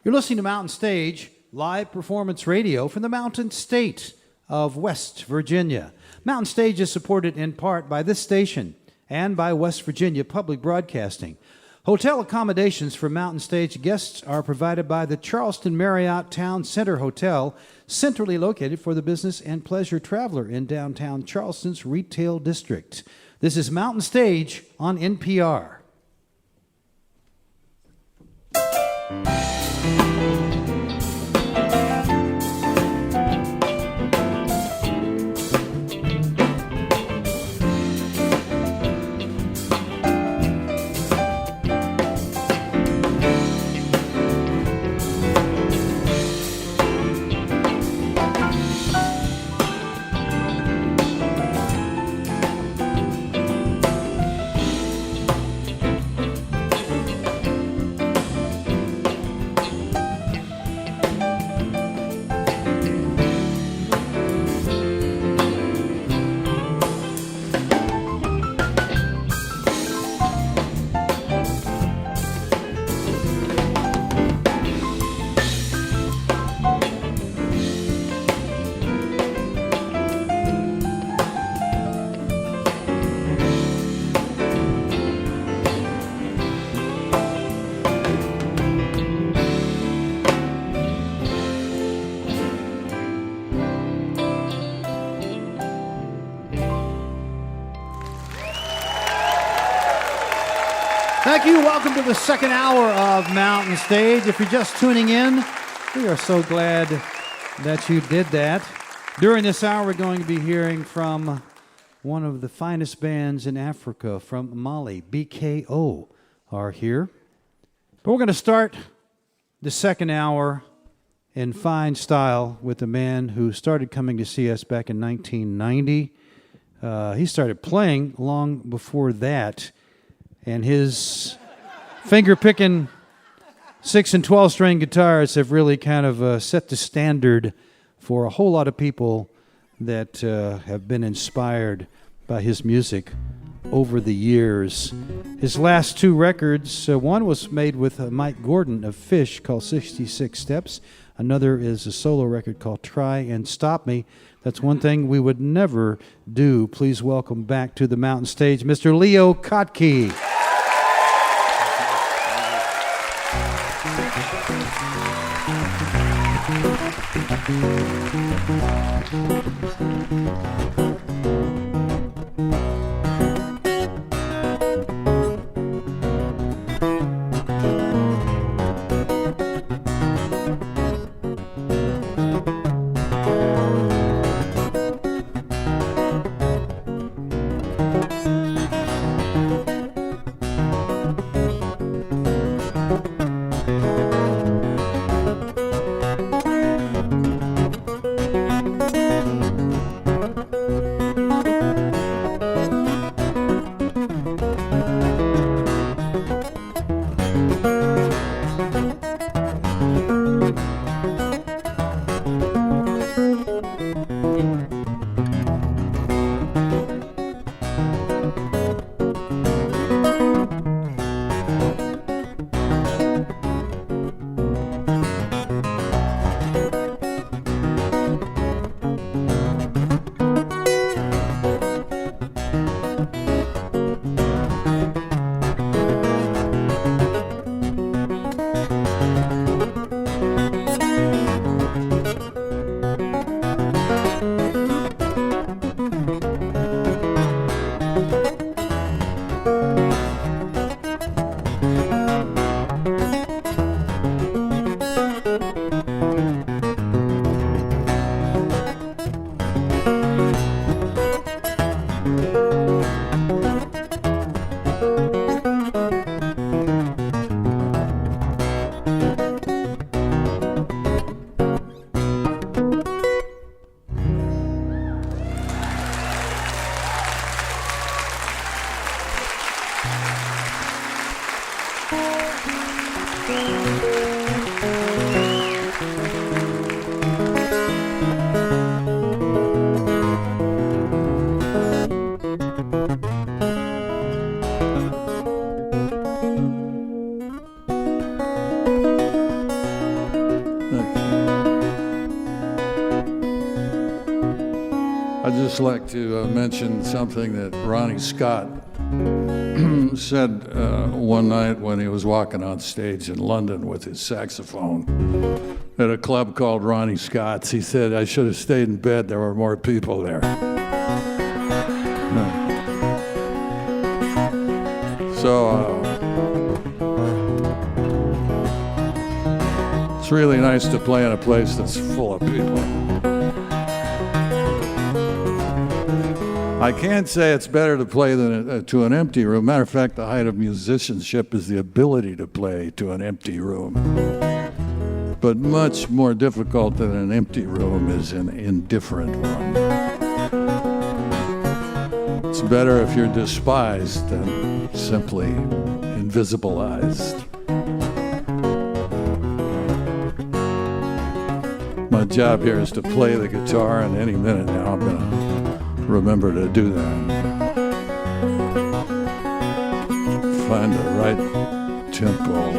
You're listening to Mountain Stage, live performance radio from the Mountain State of West Virginia. Mountain Stage is supported in part by this station and by West Virginia Public Broadcasting. Hotel accommodations for Mountain Stage guests are provided by the Charleston Marriott Town Center Hotel, centrally located for the business and pleasure traveler in downtown Charleston's retail district. This is Mountain Stage on NPR. Thank you. Welcome to the second hour of Mountain Stage. If you're just tuning in, we are so glad that you did that. During this hour, we're going to be hearing from one of the finest bands in Africa, from Mali. BKO are here. But we're going to start the second hour in fine style with a man who started coming to see us back in 1990. He started playing long before that. And his finger-picking 6 and 12-string guitars have really kind of set the standard for a whole lot of people that have been inspired by his music over the years. His last two records, one was made with Mike Gordon of Fish called 66 Steps. Another is a solo record called Try and Stop Me. That's one thing we would never do. Please welcome back to the Mountain Stage, Mr. Leo Kottke. just like to mention something that Ronnie Scott said one night when he was walking on stage in London with his saxophone at a club called Ronnie Scott's. He said, "I should have stayed in bed. There were more people there." So it's really nice to play in a place that's full of people. I can't say it's better to play than to an empty room. Matter of fact, the height of musicianship is the ability to play to an empty room. But much more difficult than an empty room is an indifferent one. It's better if you're despised than simply invisibilized. My job here is to play the guitar, and any minute now I'm going to remember to do that. Find the right tempo.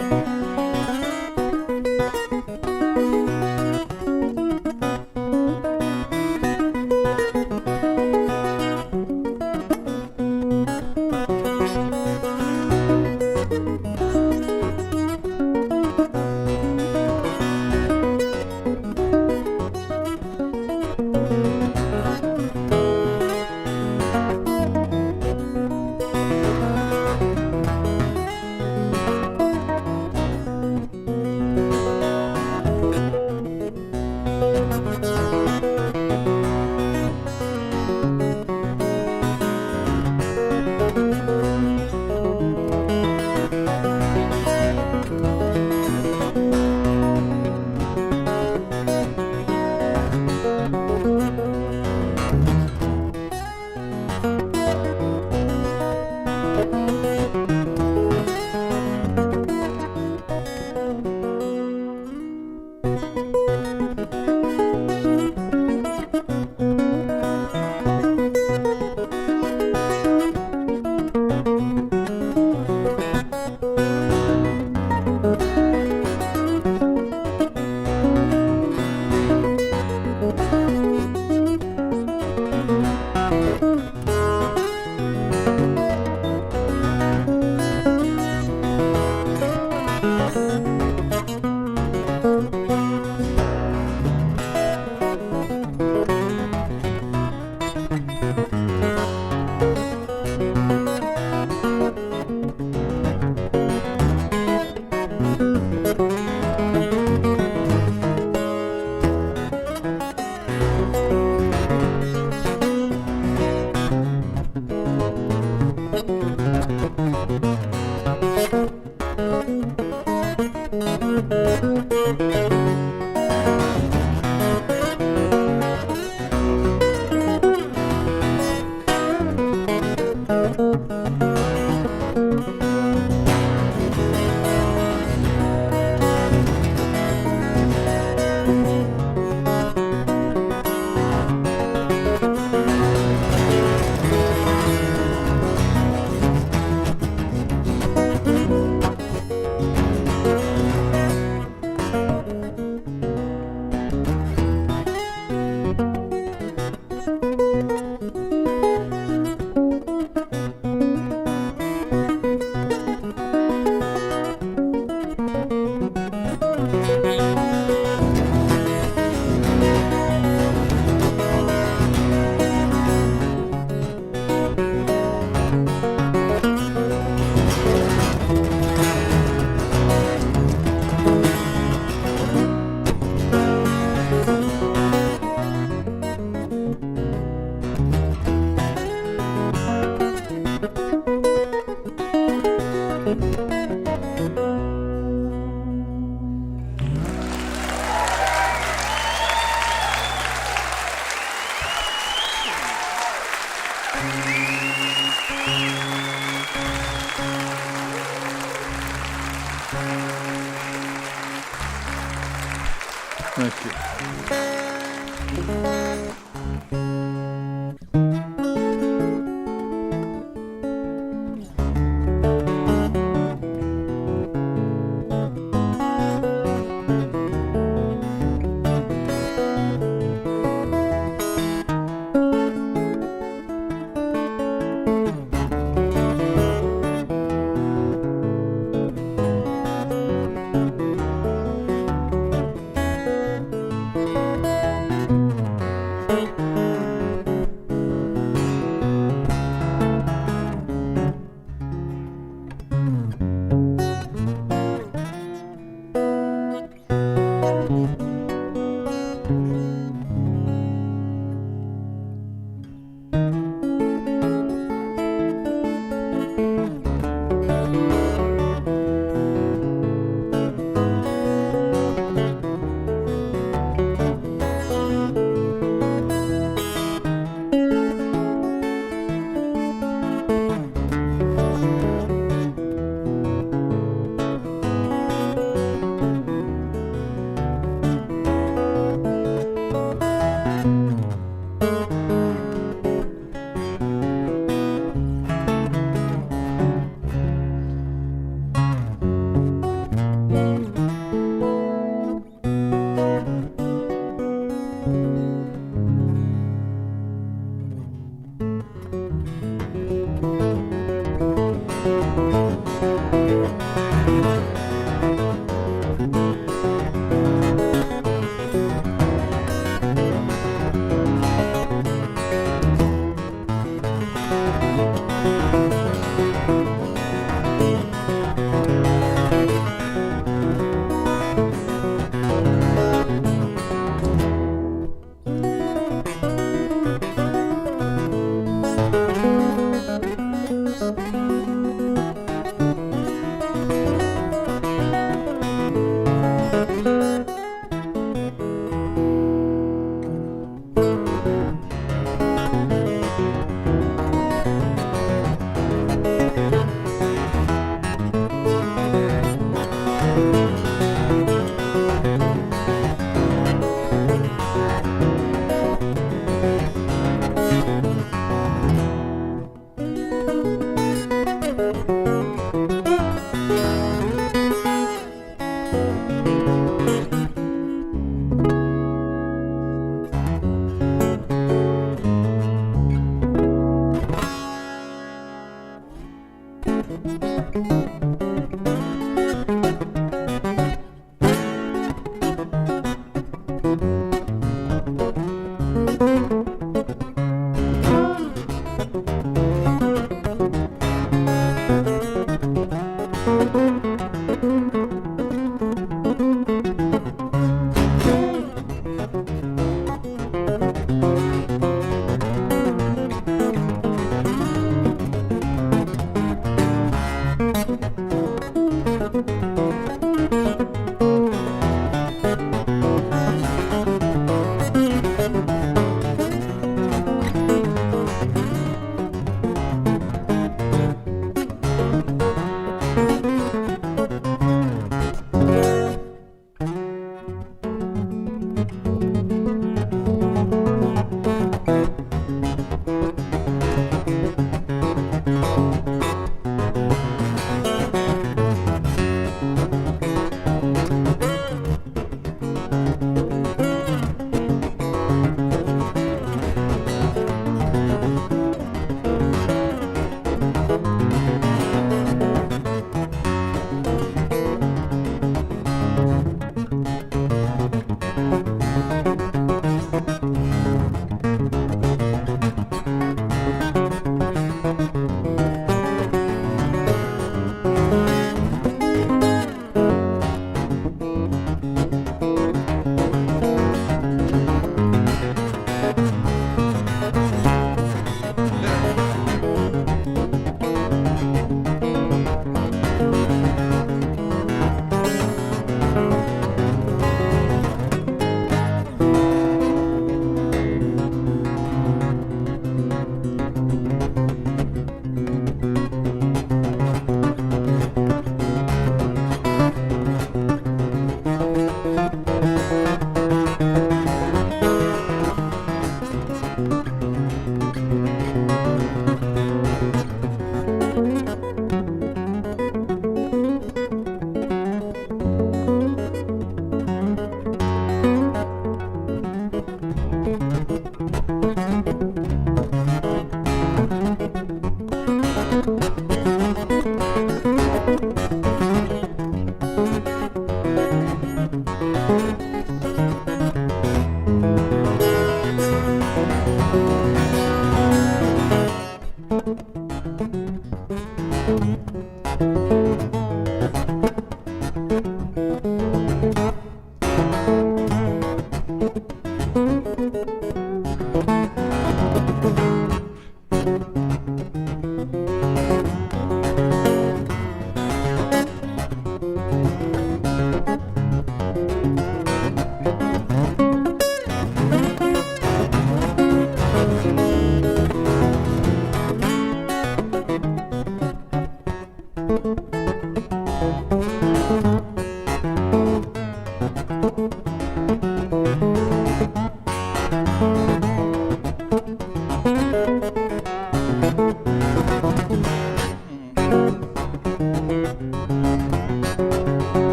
Thank you.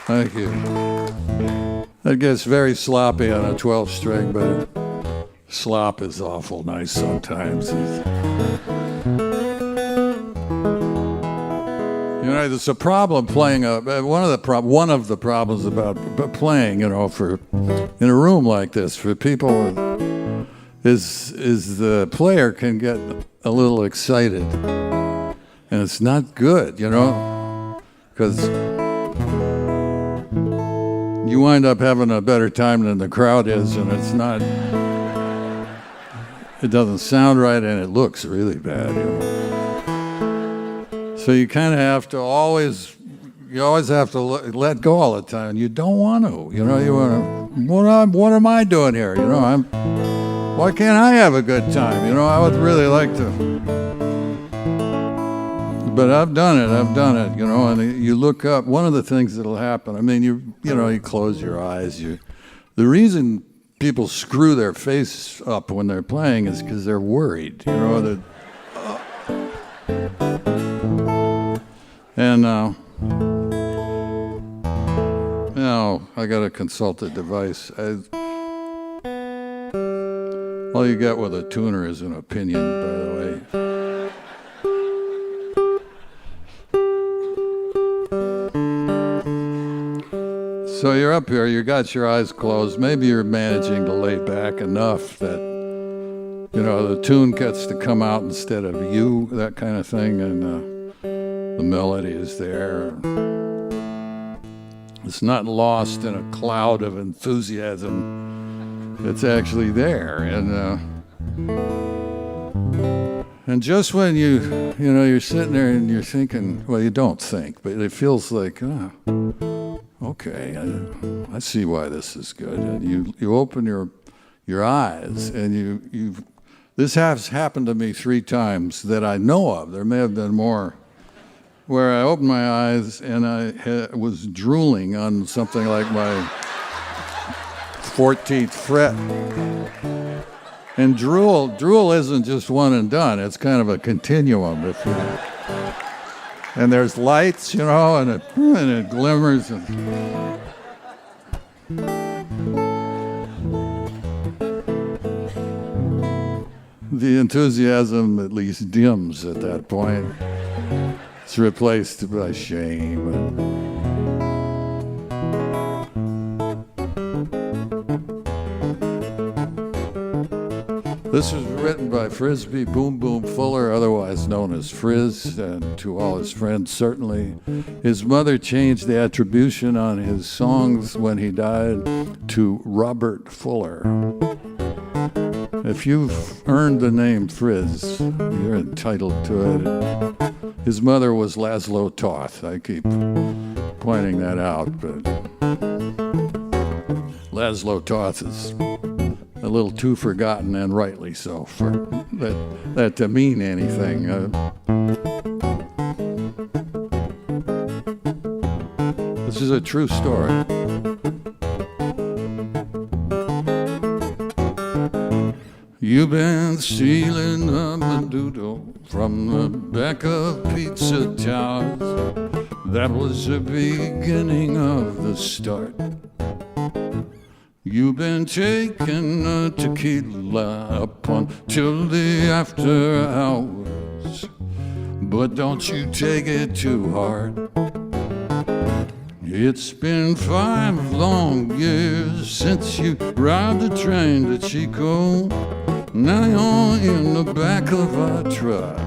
Thank you. It gets very sloppy on a 12-string, but slop is awful nice sometimes. You know, there's a problem playing. One of the problems about playing, you know, for in a room like this for people is the player can get a little excited, and it's not good, you know, because you wind up having a better time than the crowd is, and it's not. It doesn't sound right, and it looks really bad, you know. So you kind of have to always have to let go all the time. You don't want to, you know. You want to. What am I doing here? You know, why can't I have a good time? You know, I would really like to. But I've done it, you know, and you look up, one of the things that'll happen, I mean, you close your eyes. The reason people screw their face up when they're playing is because they're worried, you know. And now I got to consult a device. All you get with a tuner is an opinion, by the way. So you're up here, you got your eyes closed. Maybe you're managing to lay back enough that, you know, the tune gets to come out instead of you, that kind of thing, and the melody is there. It's not lost in a cloud of enthusiasm. It's actually there, and just when you're sitting there and you're thinking, well, you don't think, but it feels like, okay, I see why this is good. And you open your eyes, and this has happened to me 3 times that I know of. There may have been more, where I opened my eyes and I was drooling on something like my 14th fret. And drool isn't just one and done. It's kind of a continuum. And there's lights, you know, and it glimmers. The enthusiasm at least dims at that point. It's replaced by shame. This was written by Frisbee Boom Boom Fuller, otherwise known as Frizz, and to all his friends, certainly. His mother changed the attribution on his songs when he died to Robert Fuller. If you've earned the name Frizz, you're entitled to it. His mother was Laszlo Toth. I keep pointing that out, but Laszlo Toth is a little too forgotten, and rightly so, for that to mean anything. This is a true story. You've been stealing a menudo from the back of Pizza Towers. That was the beginning of the start. You've been taking a tequila up until the after hours, but don't you take it too hard. It's been 5 long years since you rode the train to Chico. Now you're in the back of a truck.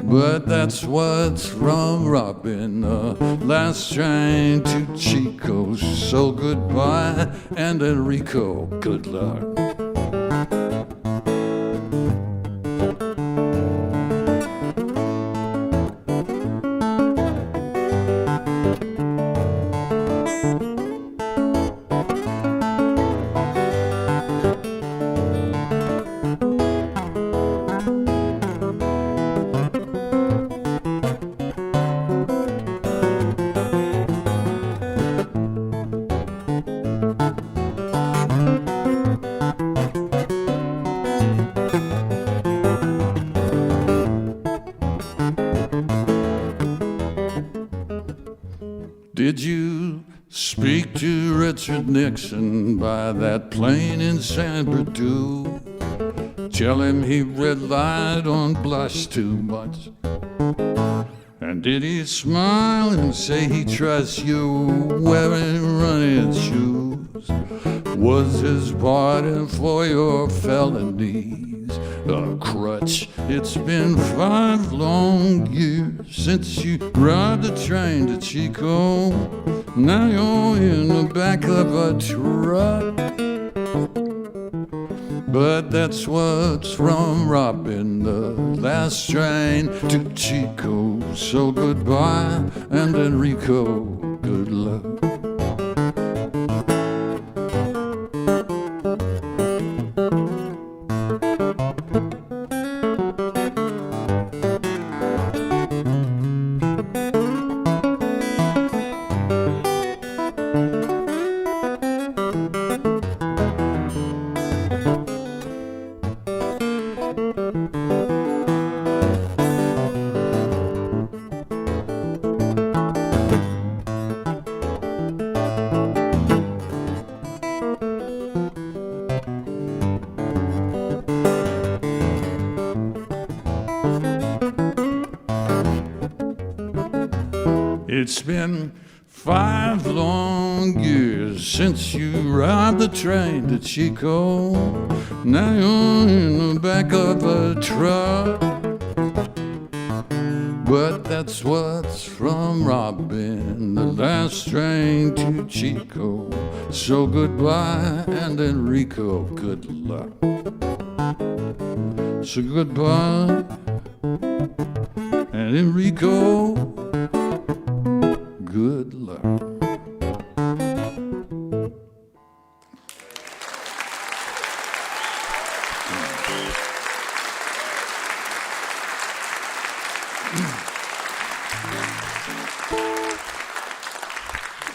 But that's what's from robbing the last train to Chico. So goodbye, and Enrico, good luck. Did you speak to Richard Nixon by that plane in San Bernardino? Tell him he relied on blush too much. And did he smile and say he trusts you wearing running shoes? Was his pardon for your felonies a crutch? It's been 5 long years since you robbed the train to Chico. Now you're in the back of a truck. But that's what's from robbing the last train to Chico. So goodbye, and Enrico, good luck. It's been 5 long years since you robbed the train to Chico. Now you're in the back of a truck. But that's what's from robbing the last train to Chico. So goodbye, and Enrico, good luck. So goodbye, and Enrico, good luck.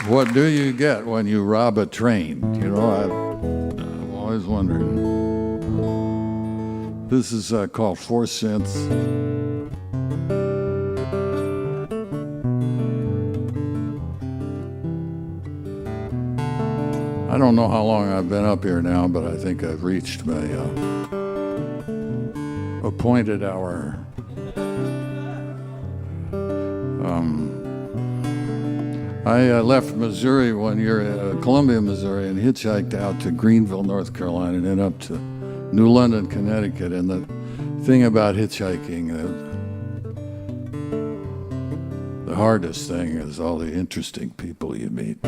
What do you get when you rob a train? You know, I've always wondered. This is called 4 cents. I don't know how long I've been up here now, but I think I've reached my appointed hour. I left Missouri one year, Columbia, Missouri, and hitchhiked out to Greenville, North Carolina, and then up to New London, Connecticut. And the thing about hitchhiking, the hardest thing is all the interesting people you meet.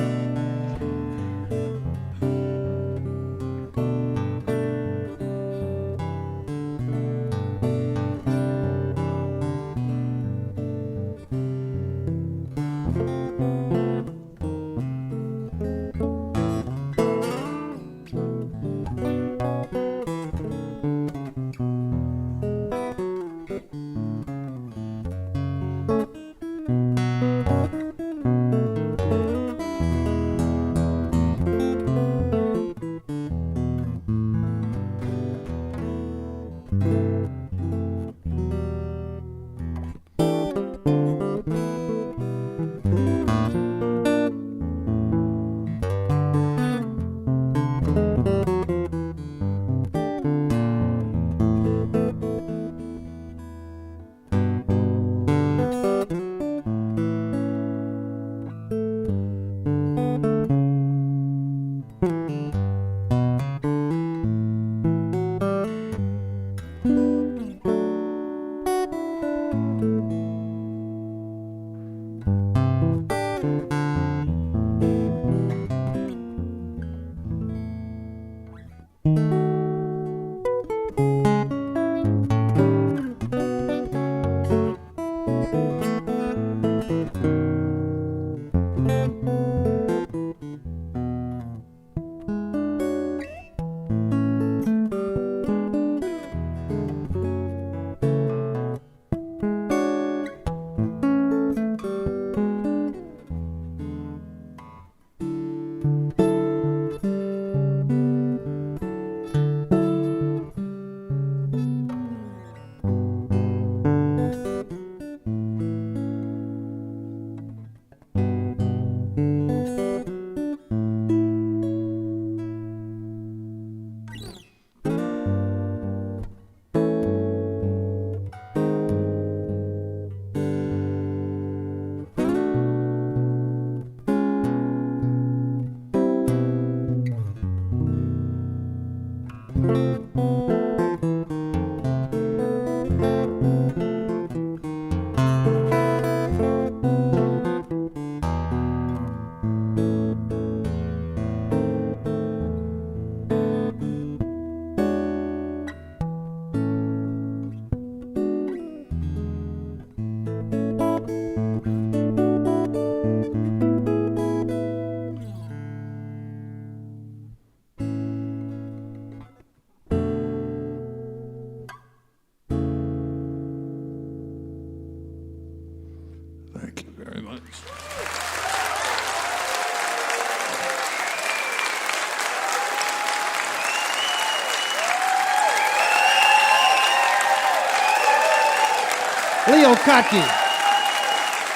Kottke,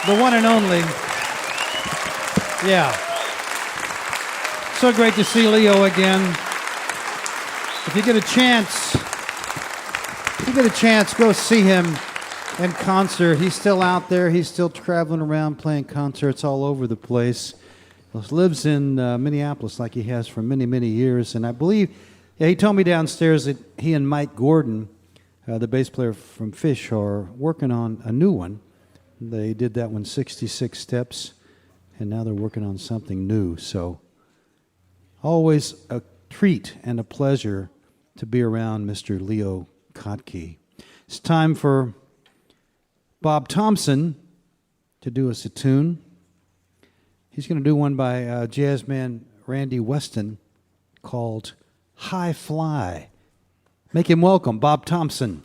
the one and only. Yeah. So great to see Leo again. If you get a chance, go see him in concert. He's still out there. He's still traveling around playing concerts all over the place. He lives in Minneapolis like he has for many, many years. And I believe, he told me downstairs that he and Mike Gordon, the bass player from Fish, are working on a new one. They did that one 66 Steps, and now they're working on something new. So always a treat and a pleasure to be around Mr. Leo Kottke. It's time for Bob Thompson to do us a tune. He's going to do one by jazzman Randy Weston called High Fly. Make him welcome, Bob Thompson.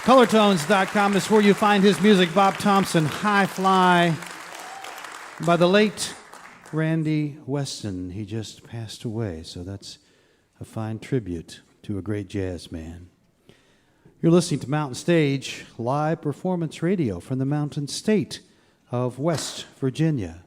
Colortones.com is where you find his music. Bob Thompson, High Fly, by the late Randy Weston. He just passed away, so that's a fine tribute to a great jazz man. You're listening to Mountain Stage, live performance radio from the Mountain State of West Virginia.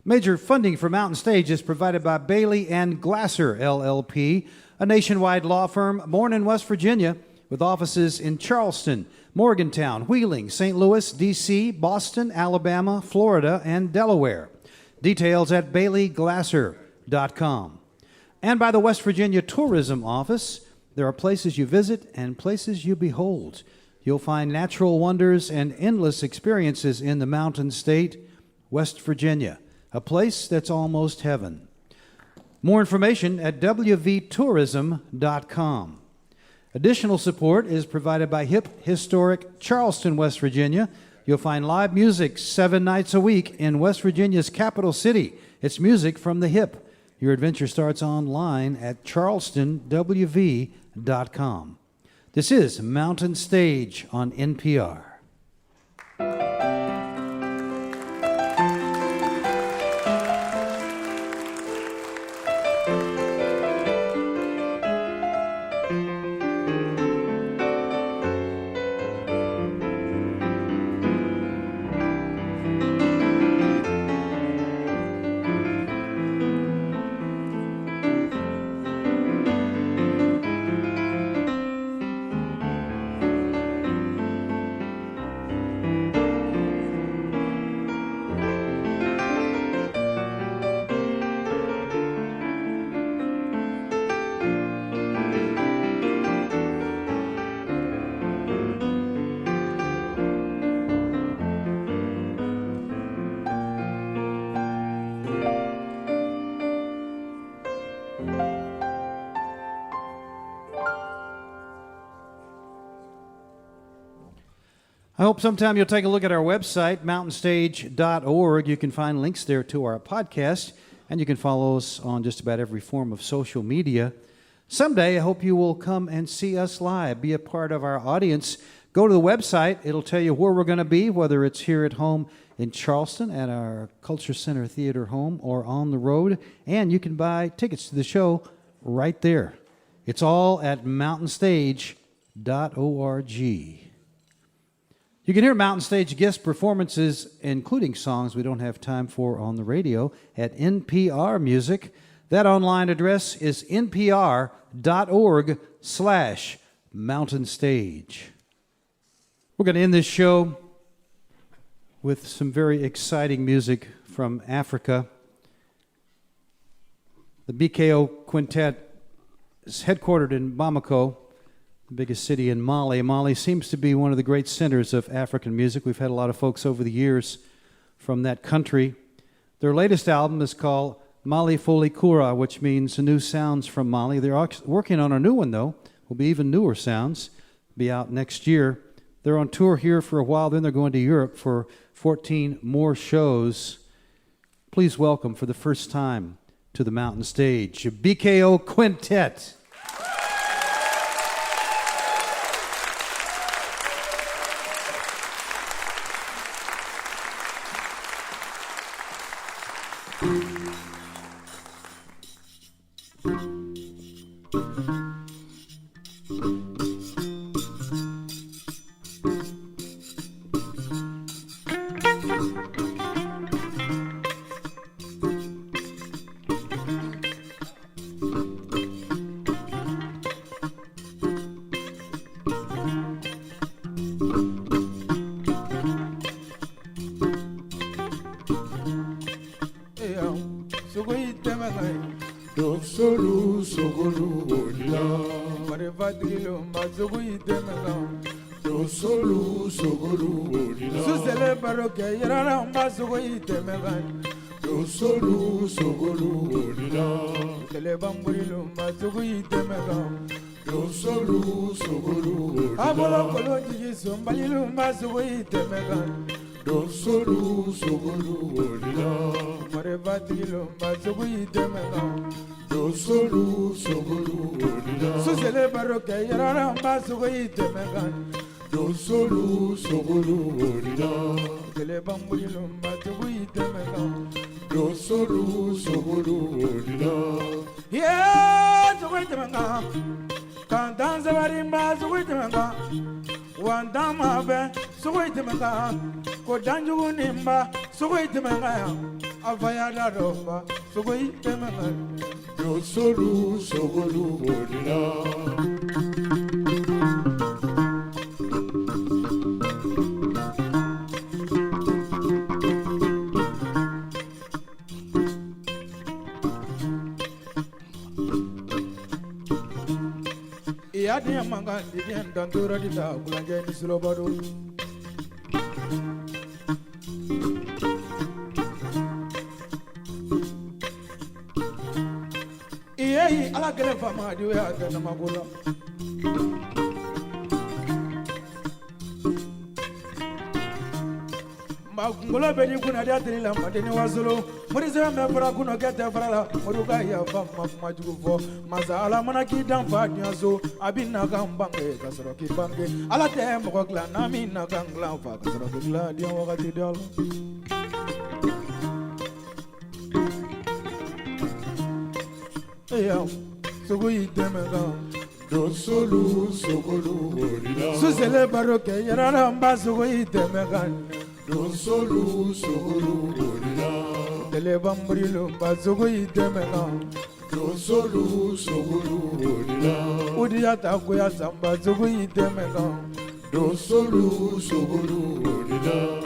Major funding for Mountain Stage is provided by Bailey and Glasser, LLP, a nationwide law firm born in West Virginia with offices in Charleston, Morgantown, Wheeling, St. Louis, D.C., Boston, Alabama, Florida, and Delaware. Details at baileyglasser.com. And by the West Virginia Tourism Office, there are places you visit and places you behold. You'll find natural wonders and endless experiences in the Mountain State, West Virginia, a place that's almost heaven. More information at wvtourism.com. Additional support is provided by hip, historic Charleston, West Virginia. You'll find live music 7 nights a week in West Virginia's capital city. It's music from the hip. Your adventure starts online at charlestonwv.com. This is Mountain Stage on NPR. I hope sometime you'll take a look at our website, mountainstage.org. You can find links there to our podcast, and you can follow us on just about every form of social media. Someday, I hope you will come and see us live, be a part of our audience. Go to the website. It'll tell you where we're going to be, whether it's here at home in Charleston at our Culture Center Theater home or on the road. And you can buy tickets to the show right there. It's all at mountainstage.org. You can hear Mountain Stage guest performances, including songs we don't have time for on the radio, at NPR Music. That online address is npr.org/Mountain Stage. We're going to end this show with some very exciting music from Africa. The BKO Quintet is headquartered in Bamako, the biggest city in Mali. Mali seems to be one of the great centers of African music. We've had a lot of folks over the years from that country. Their latest album is called Mali Foli Kura, which means new sounds from Mali. They're working on a new one, though. Will be even newer sounds. Be out next year. They're on tour here for a while, then they're going to Europe for 14 more shows. Please welcome for the first time to the Mountain Stage, BKO Quintet. Dosolu sogolu orila. Kele bambuli lumba tuwi temeka. Dosolu sogolu orila. Yeah, tuwi temeka. Kantanze barimba tuwi temeka. Wandama be tuwi temeka. Kodanju nimba tuwi temeka. Avaya romba tuwi temeka. Dosolu sogolu orila. Yadi manga ndiyen dandura dita kulanje ni silobado. Iye ala gele fama diwe atana magula. Ngolo beni kuna dia trila madeni wazulu murize me fara kuno kete farala muruga ya fama majugo fo mazala mana ki dan fa nyazo abina gambange kasoro ki bange ala te mo gla na mi na gangla fa kasoro ki gla dia wakati dal eya sugu idemega do solu sogolu orila susele baroke yarara mba sugu idemega Dosolu sogolu orila. Tele bamburilu bazugo idemena. Dosolu sogolu orila. Udiyata kuya samba zugo idemena. Dosolu sogolu orila.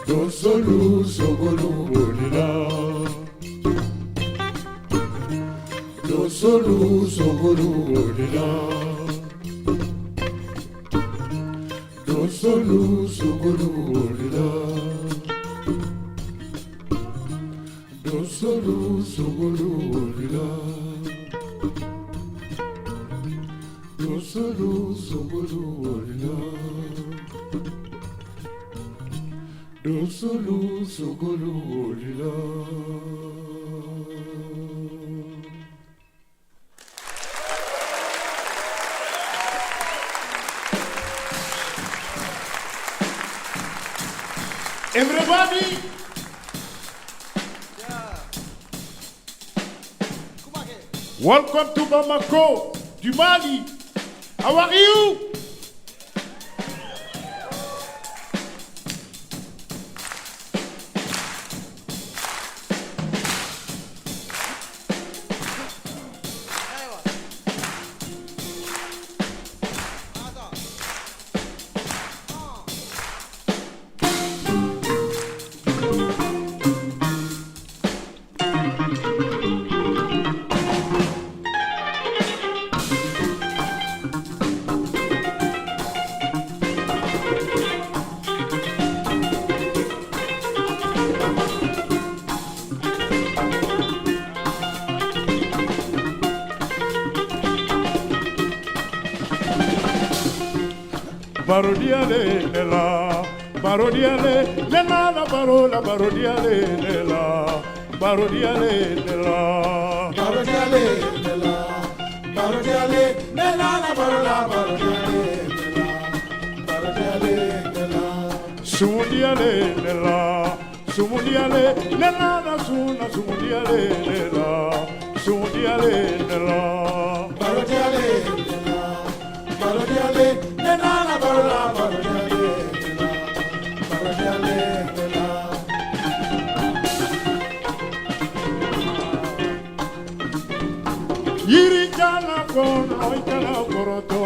Dosolu sogolu orila. Dosolu sogolu orila. Dosolu sogolu orila. Dosolu sogolu orila. Dosolu sogolu orila. Dosolu sogolu orila. Everybody, welcome to Bamako, du Mali. How are you? Barodiale nela, barodiale nela, la parola barodiale nela, barodiale nela, barodiale nela, Sumundiale nella, sumundiale nella, suna sumundiale nella, sumundiale nella. Barodiale nella, barodiale nella, barodiale nella, barodiale nella. Yiri jana kono ikana koroto,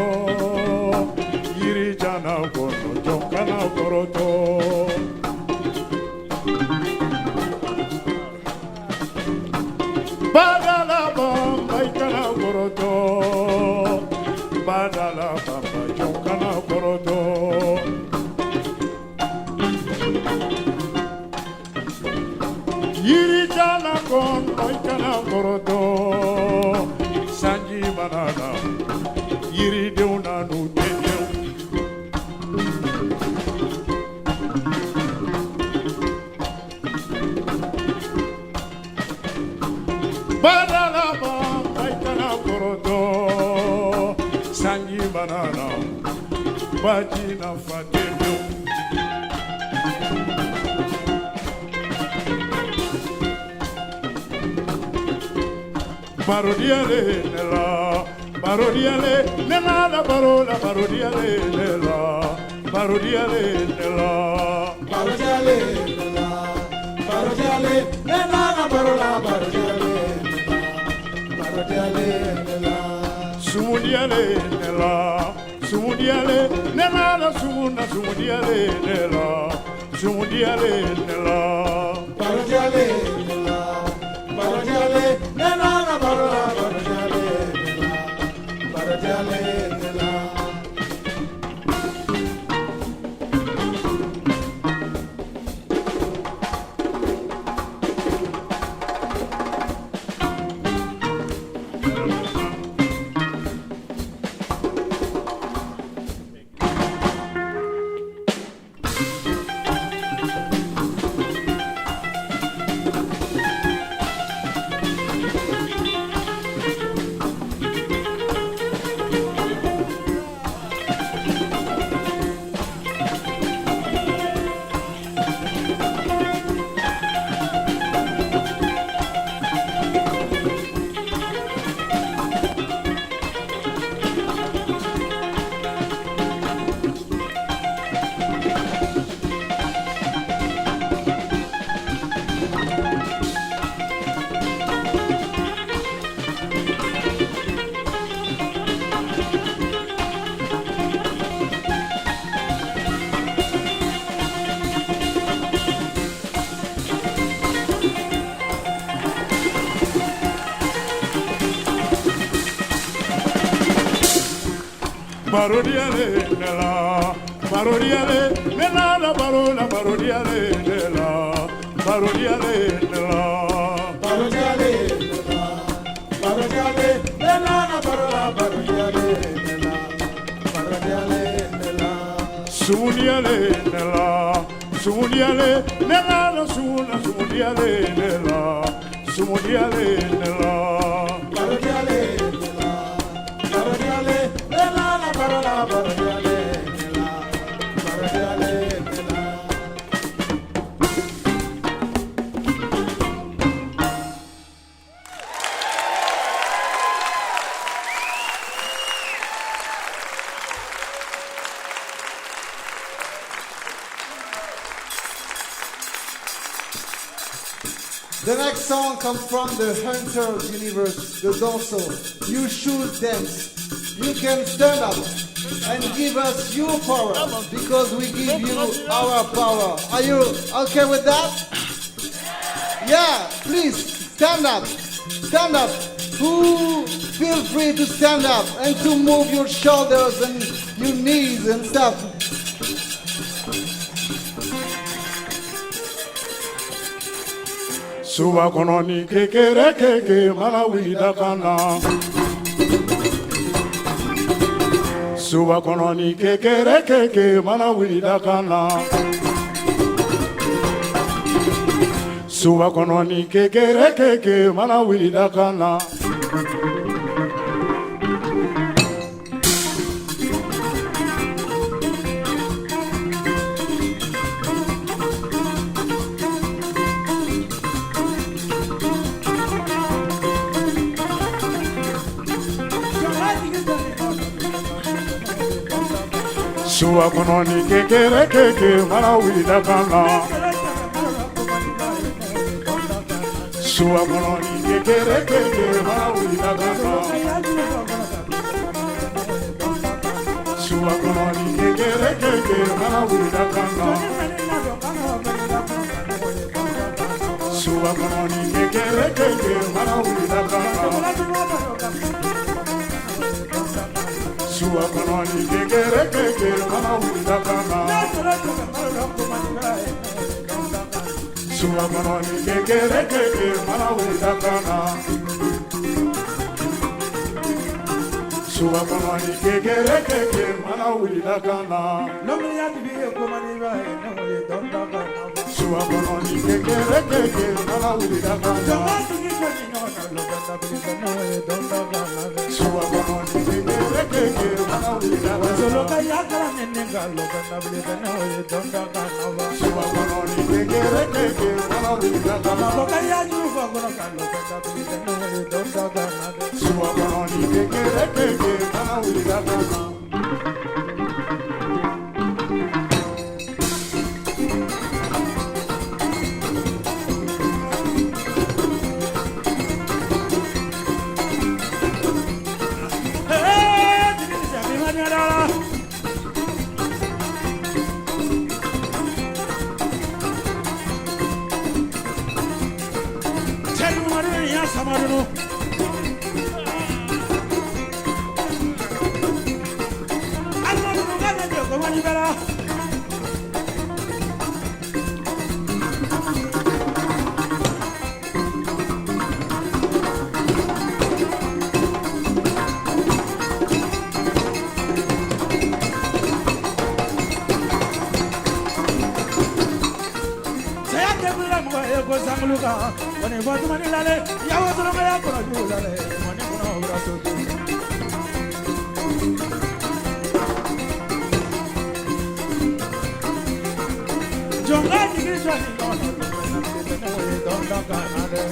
yiri jana kono jokana koroto. Badala bamba ikana koroto, badala bamba jokana koroto. Yiri jana kono ikana koroto. Sanji banana, yiri deuna nu teneu. Badala bamba ikana koroto, sanji banana, bajina fatenu. Barodiale nella, barodiale nella, la parola, barodiale nella, barodiale nella, barodiale nella, barodiale nella, la parola, barodiale nella, barodiale nella, sumundiale nella, sumundiale nella, la sumuna, sumundiale nella, sumundiale nella, barodiale nella, barodiale nella, la parola, barodiale nella, barodiale nella. Barodiale nella, barodiale nella, la parola, barodiale nella, barodiale nella, barodiale nella, barodiale nella, la parola, barodiale nella, barodiale nella, sumundiale nella, sumundiale nella, la suna, sumundiale nella, sumundiale nella, barodiale nella, barodiale nella, la parola, barodiale nella, barodiale nella. The next song comes from the Hunter's universe, the Dorsal. You should dance. You can stand up and give us your power because we give you our power. Are you okay with that? Yeah, please stand up. Stand up. Who feel free to stand up and to move your shoulders and your knees and stuff. Suba kononi kekere keke malawida kana. Suba kononi kekere keke malawida kana. Suba kononi kekere keke malawida kana. Suwa kononi kekere keke mara wida kana. Suwa kononi kekere keke mara wida kana. Suwa kononi kekere keke mara wida kana. Suwa kononi kekere keke mara wida kana. Suwa kononi kekere keke mara wida kana. Suwa kononi kekere keke mara wida kana. Suwa kononi kekere keke mara wida kana. Suwa kononi kekere keke mara wida kana. Suwa kononi kekere keke mara wida kana.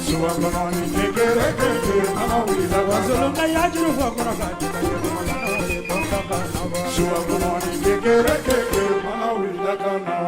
Suwa kononi kekere keke mara wida kana. Suwa kononi kekere keke mara wida kana.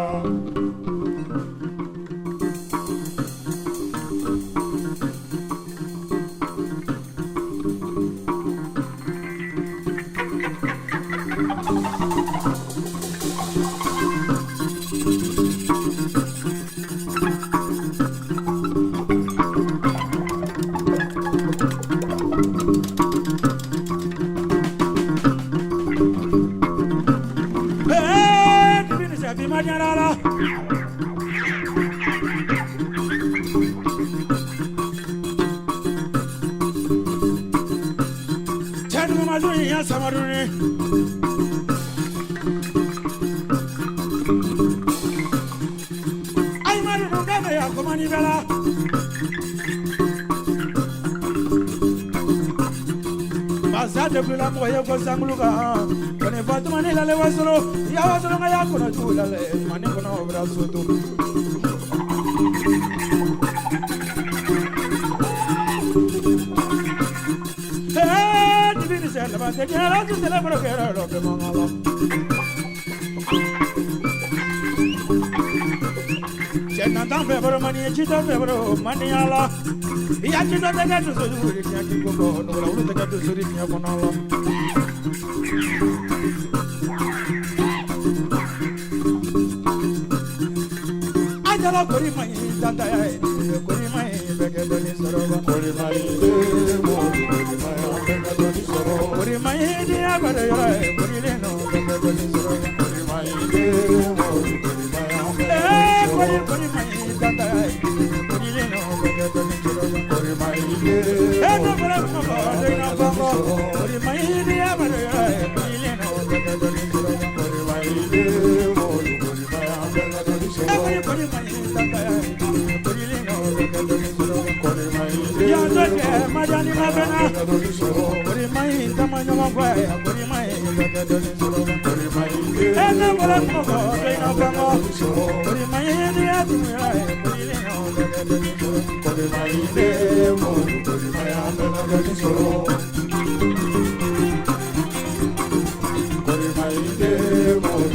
Kori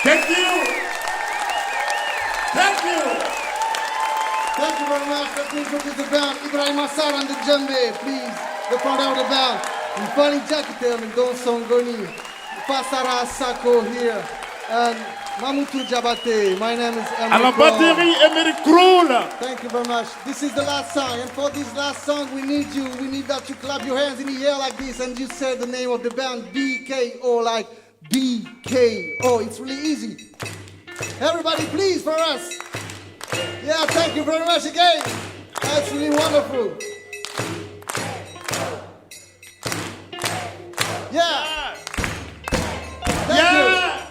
Thank you. Thank you. Thank you very much. Let me introduce the band. Ibrahim Assar and the djembe, please. The front of the band. Mfani Jakite, Mendonson Goni, Pasara Sako here, and Mamutu Jabate. My name is À la batterie, Emery Kroll. Thank you very much. This is the last song, and for this last song, we need you. We need that you clap your hands in the air like this, and you say the name of the band, BKO, like BKO. It's really easy. Everybody, please, for us. Yeah, thank you very much again. That's really wonderful. Yeah. Thank you.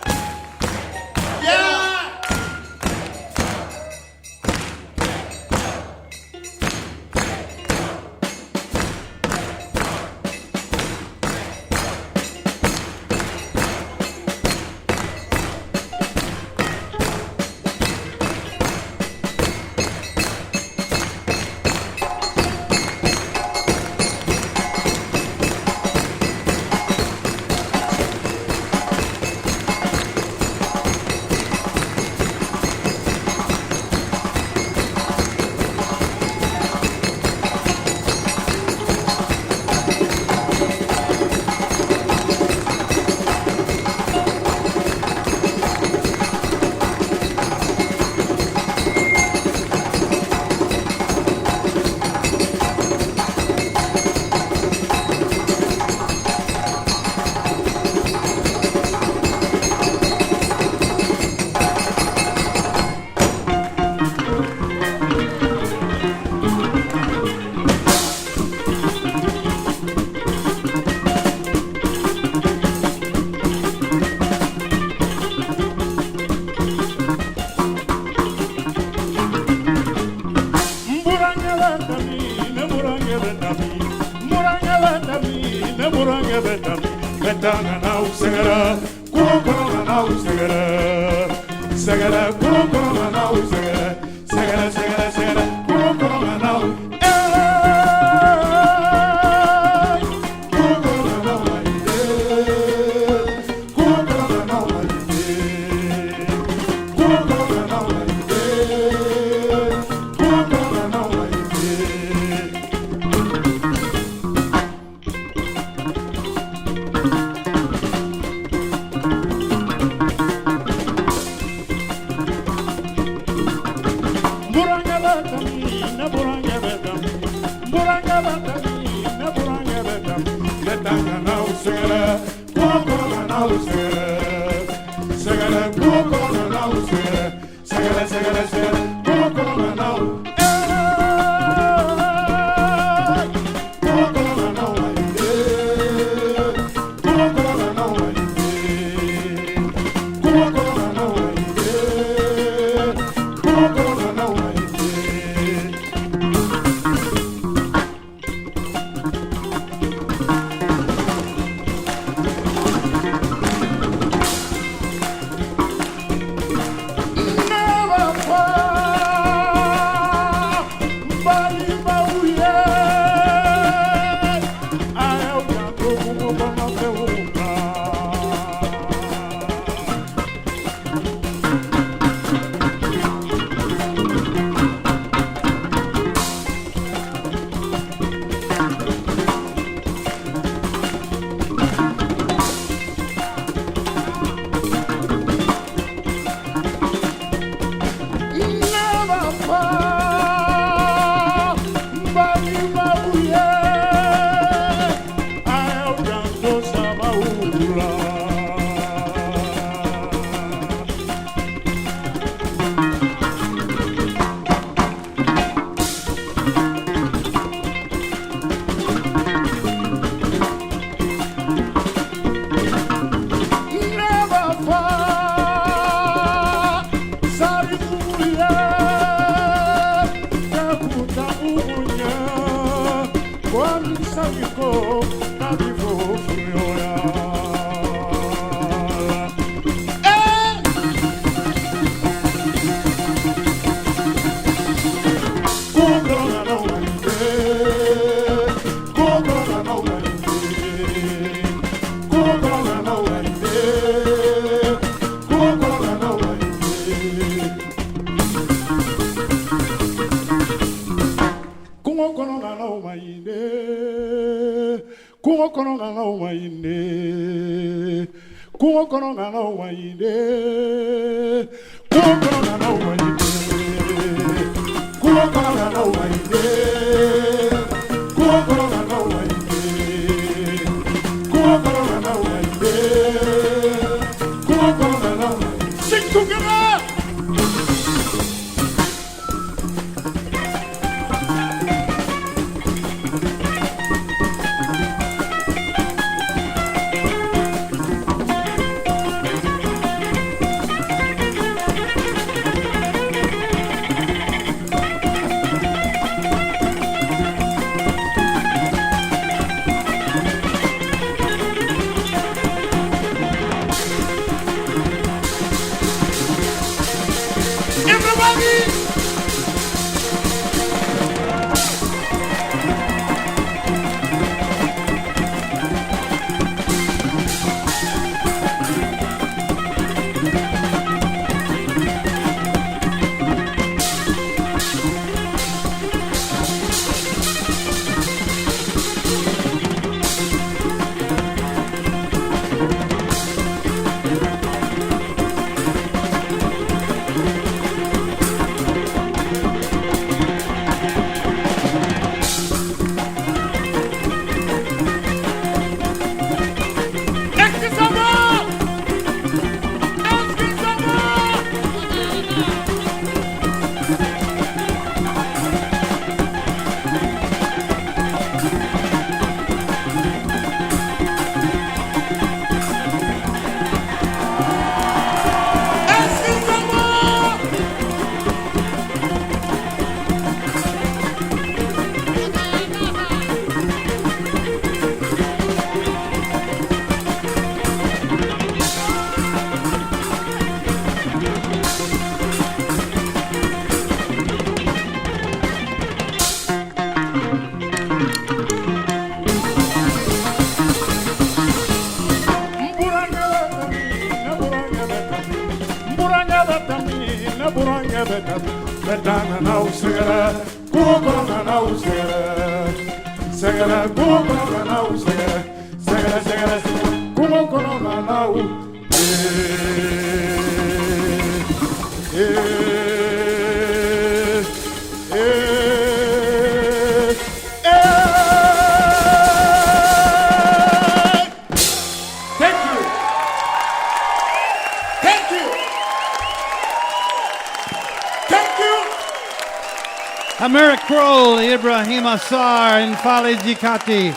Americ Kroll, Ibrahim Assar, and Fali Jikati,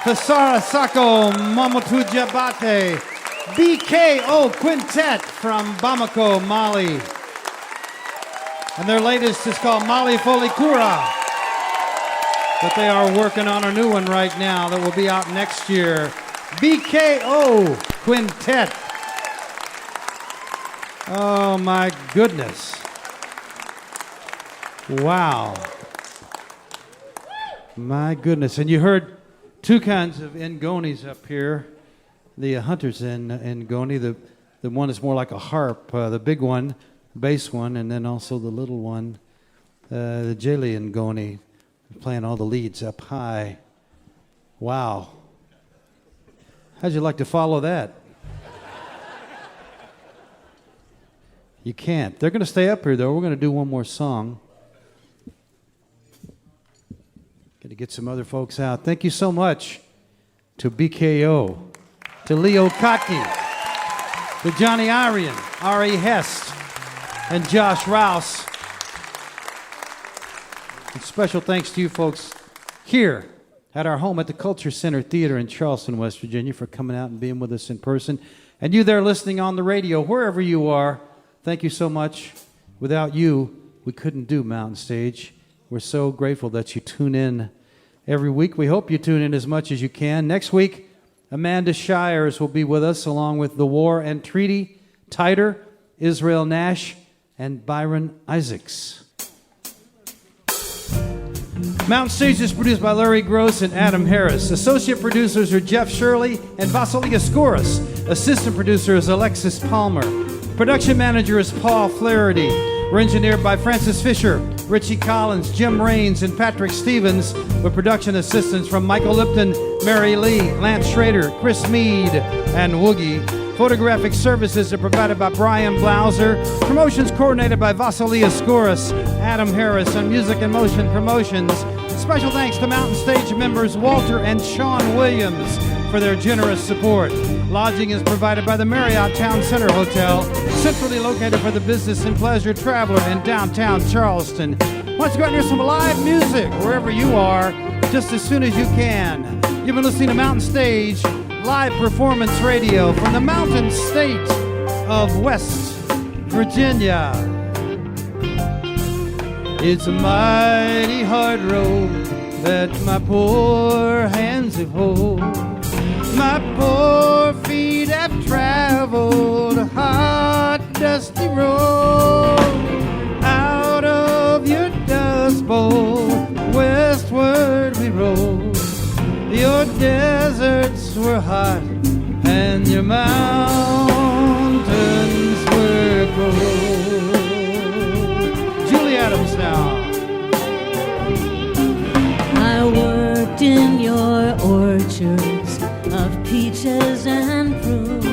Fasara Sako, Mamotu Jabate, BKO Quintet from Bamako, Mali. And their latest is called Mali Folikura. But they are working on a new one right now that will be out next year. BKO Quintet. Oh my goodness. Wow. My goodness. And you heard two kinds of ngonis up here. The hunters ngoni, the one is more like a harp, the big one, bass one, and then also the little one, the jeli ngoni, playing all the leads up high. Wow. How'd you like to follow that? You can't. They're going to stay up here, though. We're going to do one more song. Got to get some other folks out. Thank you so much to BKO, to Leo Kottke, to Johnny Irion, Ari Hest, and Josh Rouse. And special thanks to you folks here at our home at the Culture Center Theater in Charleston, West Virginia, for coming out and being with us in person. And you there listening on the radio, wherever you are, thank you so much. Without you, we couldn't do Mountain Stage. We're so grateful that you tune in every week. We hope you tune in as much as you can. Next week, Amanda Shires will be with us, along with The War and Treaty, Tighter, Israel Nash, and Byron Isaacs. Mountain Stage is produced by Larry Gross and Adam Harris. Associate producers are Jeff Shirley and Vasily Skouras. Assistant producer is Alexis Palmer. Production manager is Paul Flaherty. We're engineered by Francis Fisher, Richie Collins, Jim Raines, and Patrick Stevens, with production assistance from Michael Lipton, Mary Lee, Lance Schrader, Chris Mead, and Woogie. Photographic services are provided by Brian Blauser. Promotions coordinated by Vasily Skouras, Adam Harris, and Music and Motion Promotions. Special thanks to Mountain Stage members Walter and Sean Williams for their generous support. Lodging is provided by the Marriott Town Center Hotel, centrally located for the business and pleasure traveler in downtown Charleston. Why don't you go out and hear some live music wherever you are, just as soon as you can. You've been listening to Mountain Stage Live Performance Radio from the mountain state of West Virginia. It's a mighty hard road that my poor hands have hold. My poor feet have traveled a hot, dusty road. Out of your dust bowl, westward we roll. Your deserts were hot and your mountains were cold. Julie Adams now. I worked in your orchards of peaches and prunes,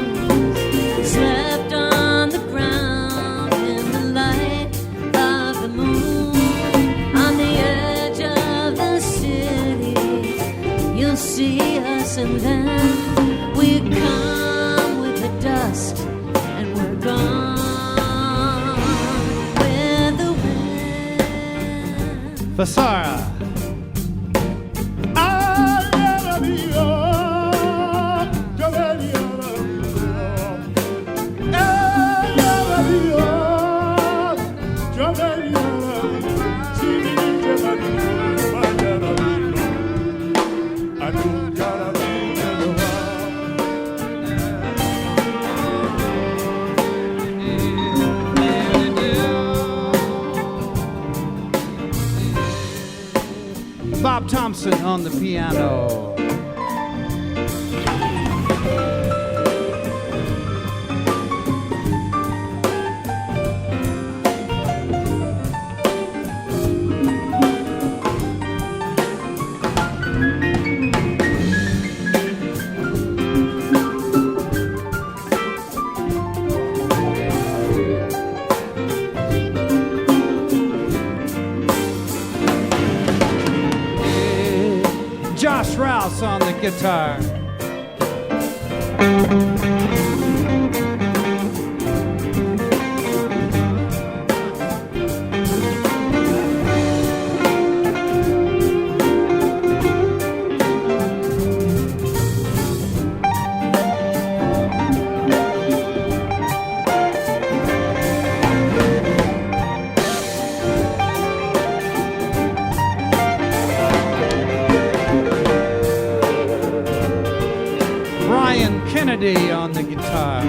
slept on the ground in the light of the moon. On the edge of the city, you'll see us, and then we come with the dust, and we're gone with the wind. Fasara. Bob Thompson on the piano. Rouse on the guitar. Kennedy on the guitar.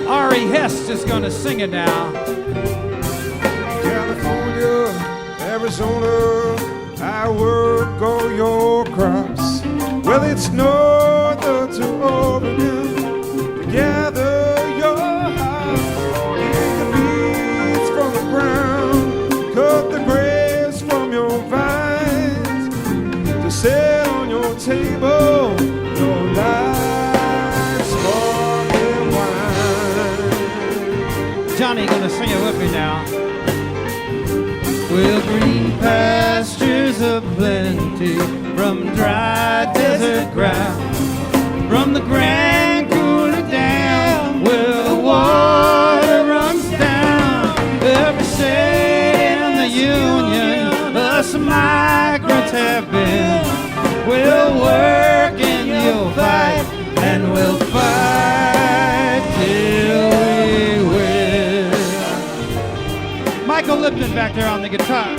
Ari Hest is going to sing it now. California, Arizona, I work all your crops. Well, it's north to Oregon to gather your hops. Dig the weeds from the ground, cut the grass from your vines, to set on your table your life sparkling wine. Johnny gonna sing it with me now. Well, green pastures aplenty from dry desert ground. Grand Coulee Dam, where the water runs down. Every state in the Union, us migrants have been. We'll work and you'll fight, and we'll fight till we win. Michael Lipton back there on the guitar.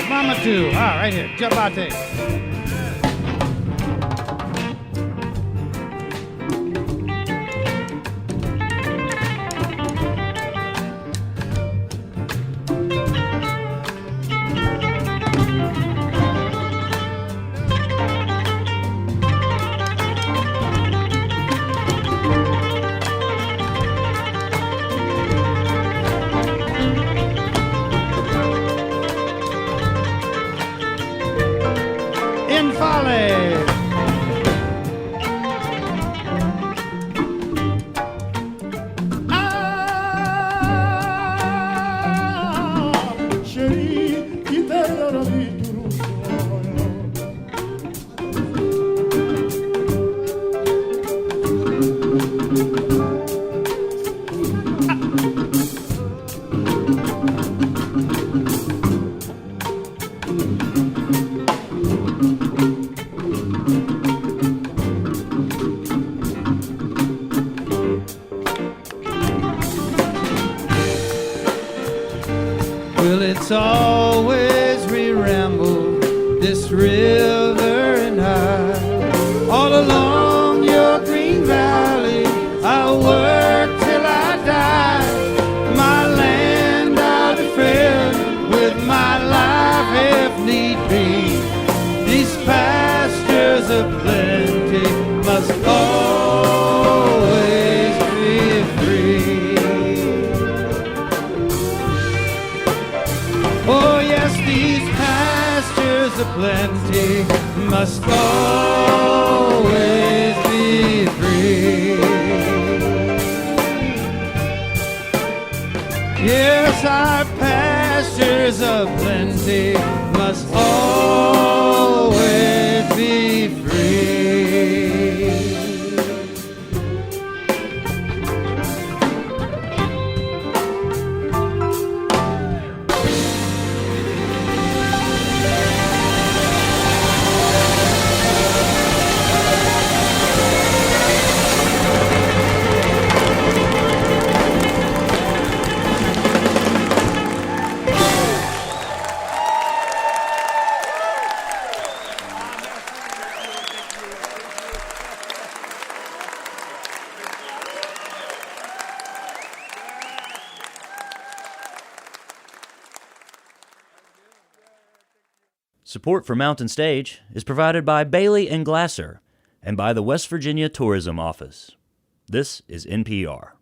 Mama two. Ah, right here. Jabate. Well, it's always re-ramble this river and I. All along your green valley, I'll work till I die. My land I'll defend with my life if need be. These pastures of plenty must always be free. Oh yes, these pastures of plenty must always be free. Yes, our pastures of plenty must always be free. Support for Mountain Stage is provided by Bailey and Glasser and by the West Virginia Tourism Office. This is NPR.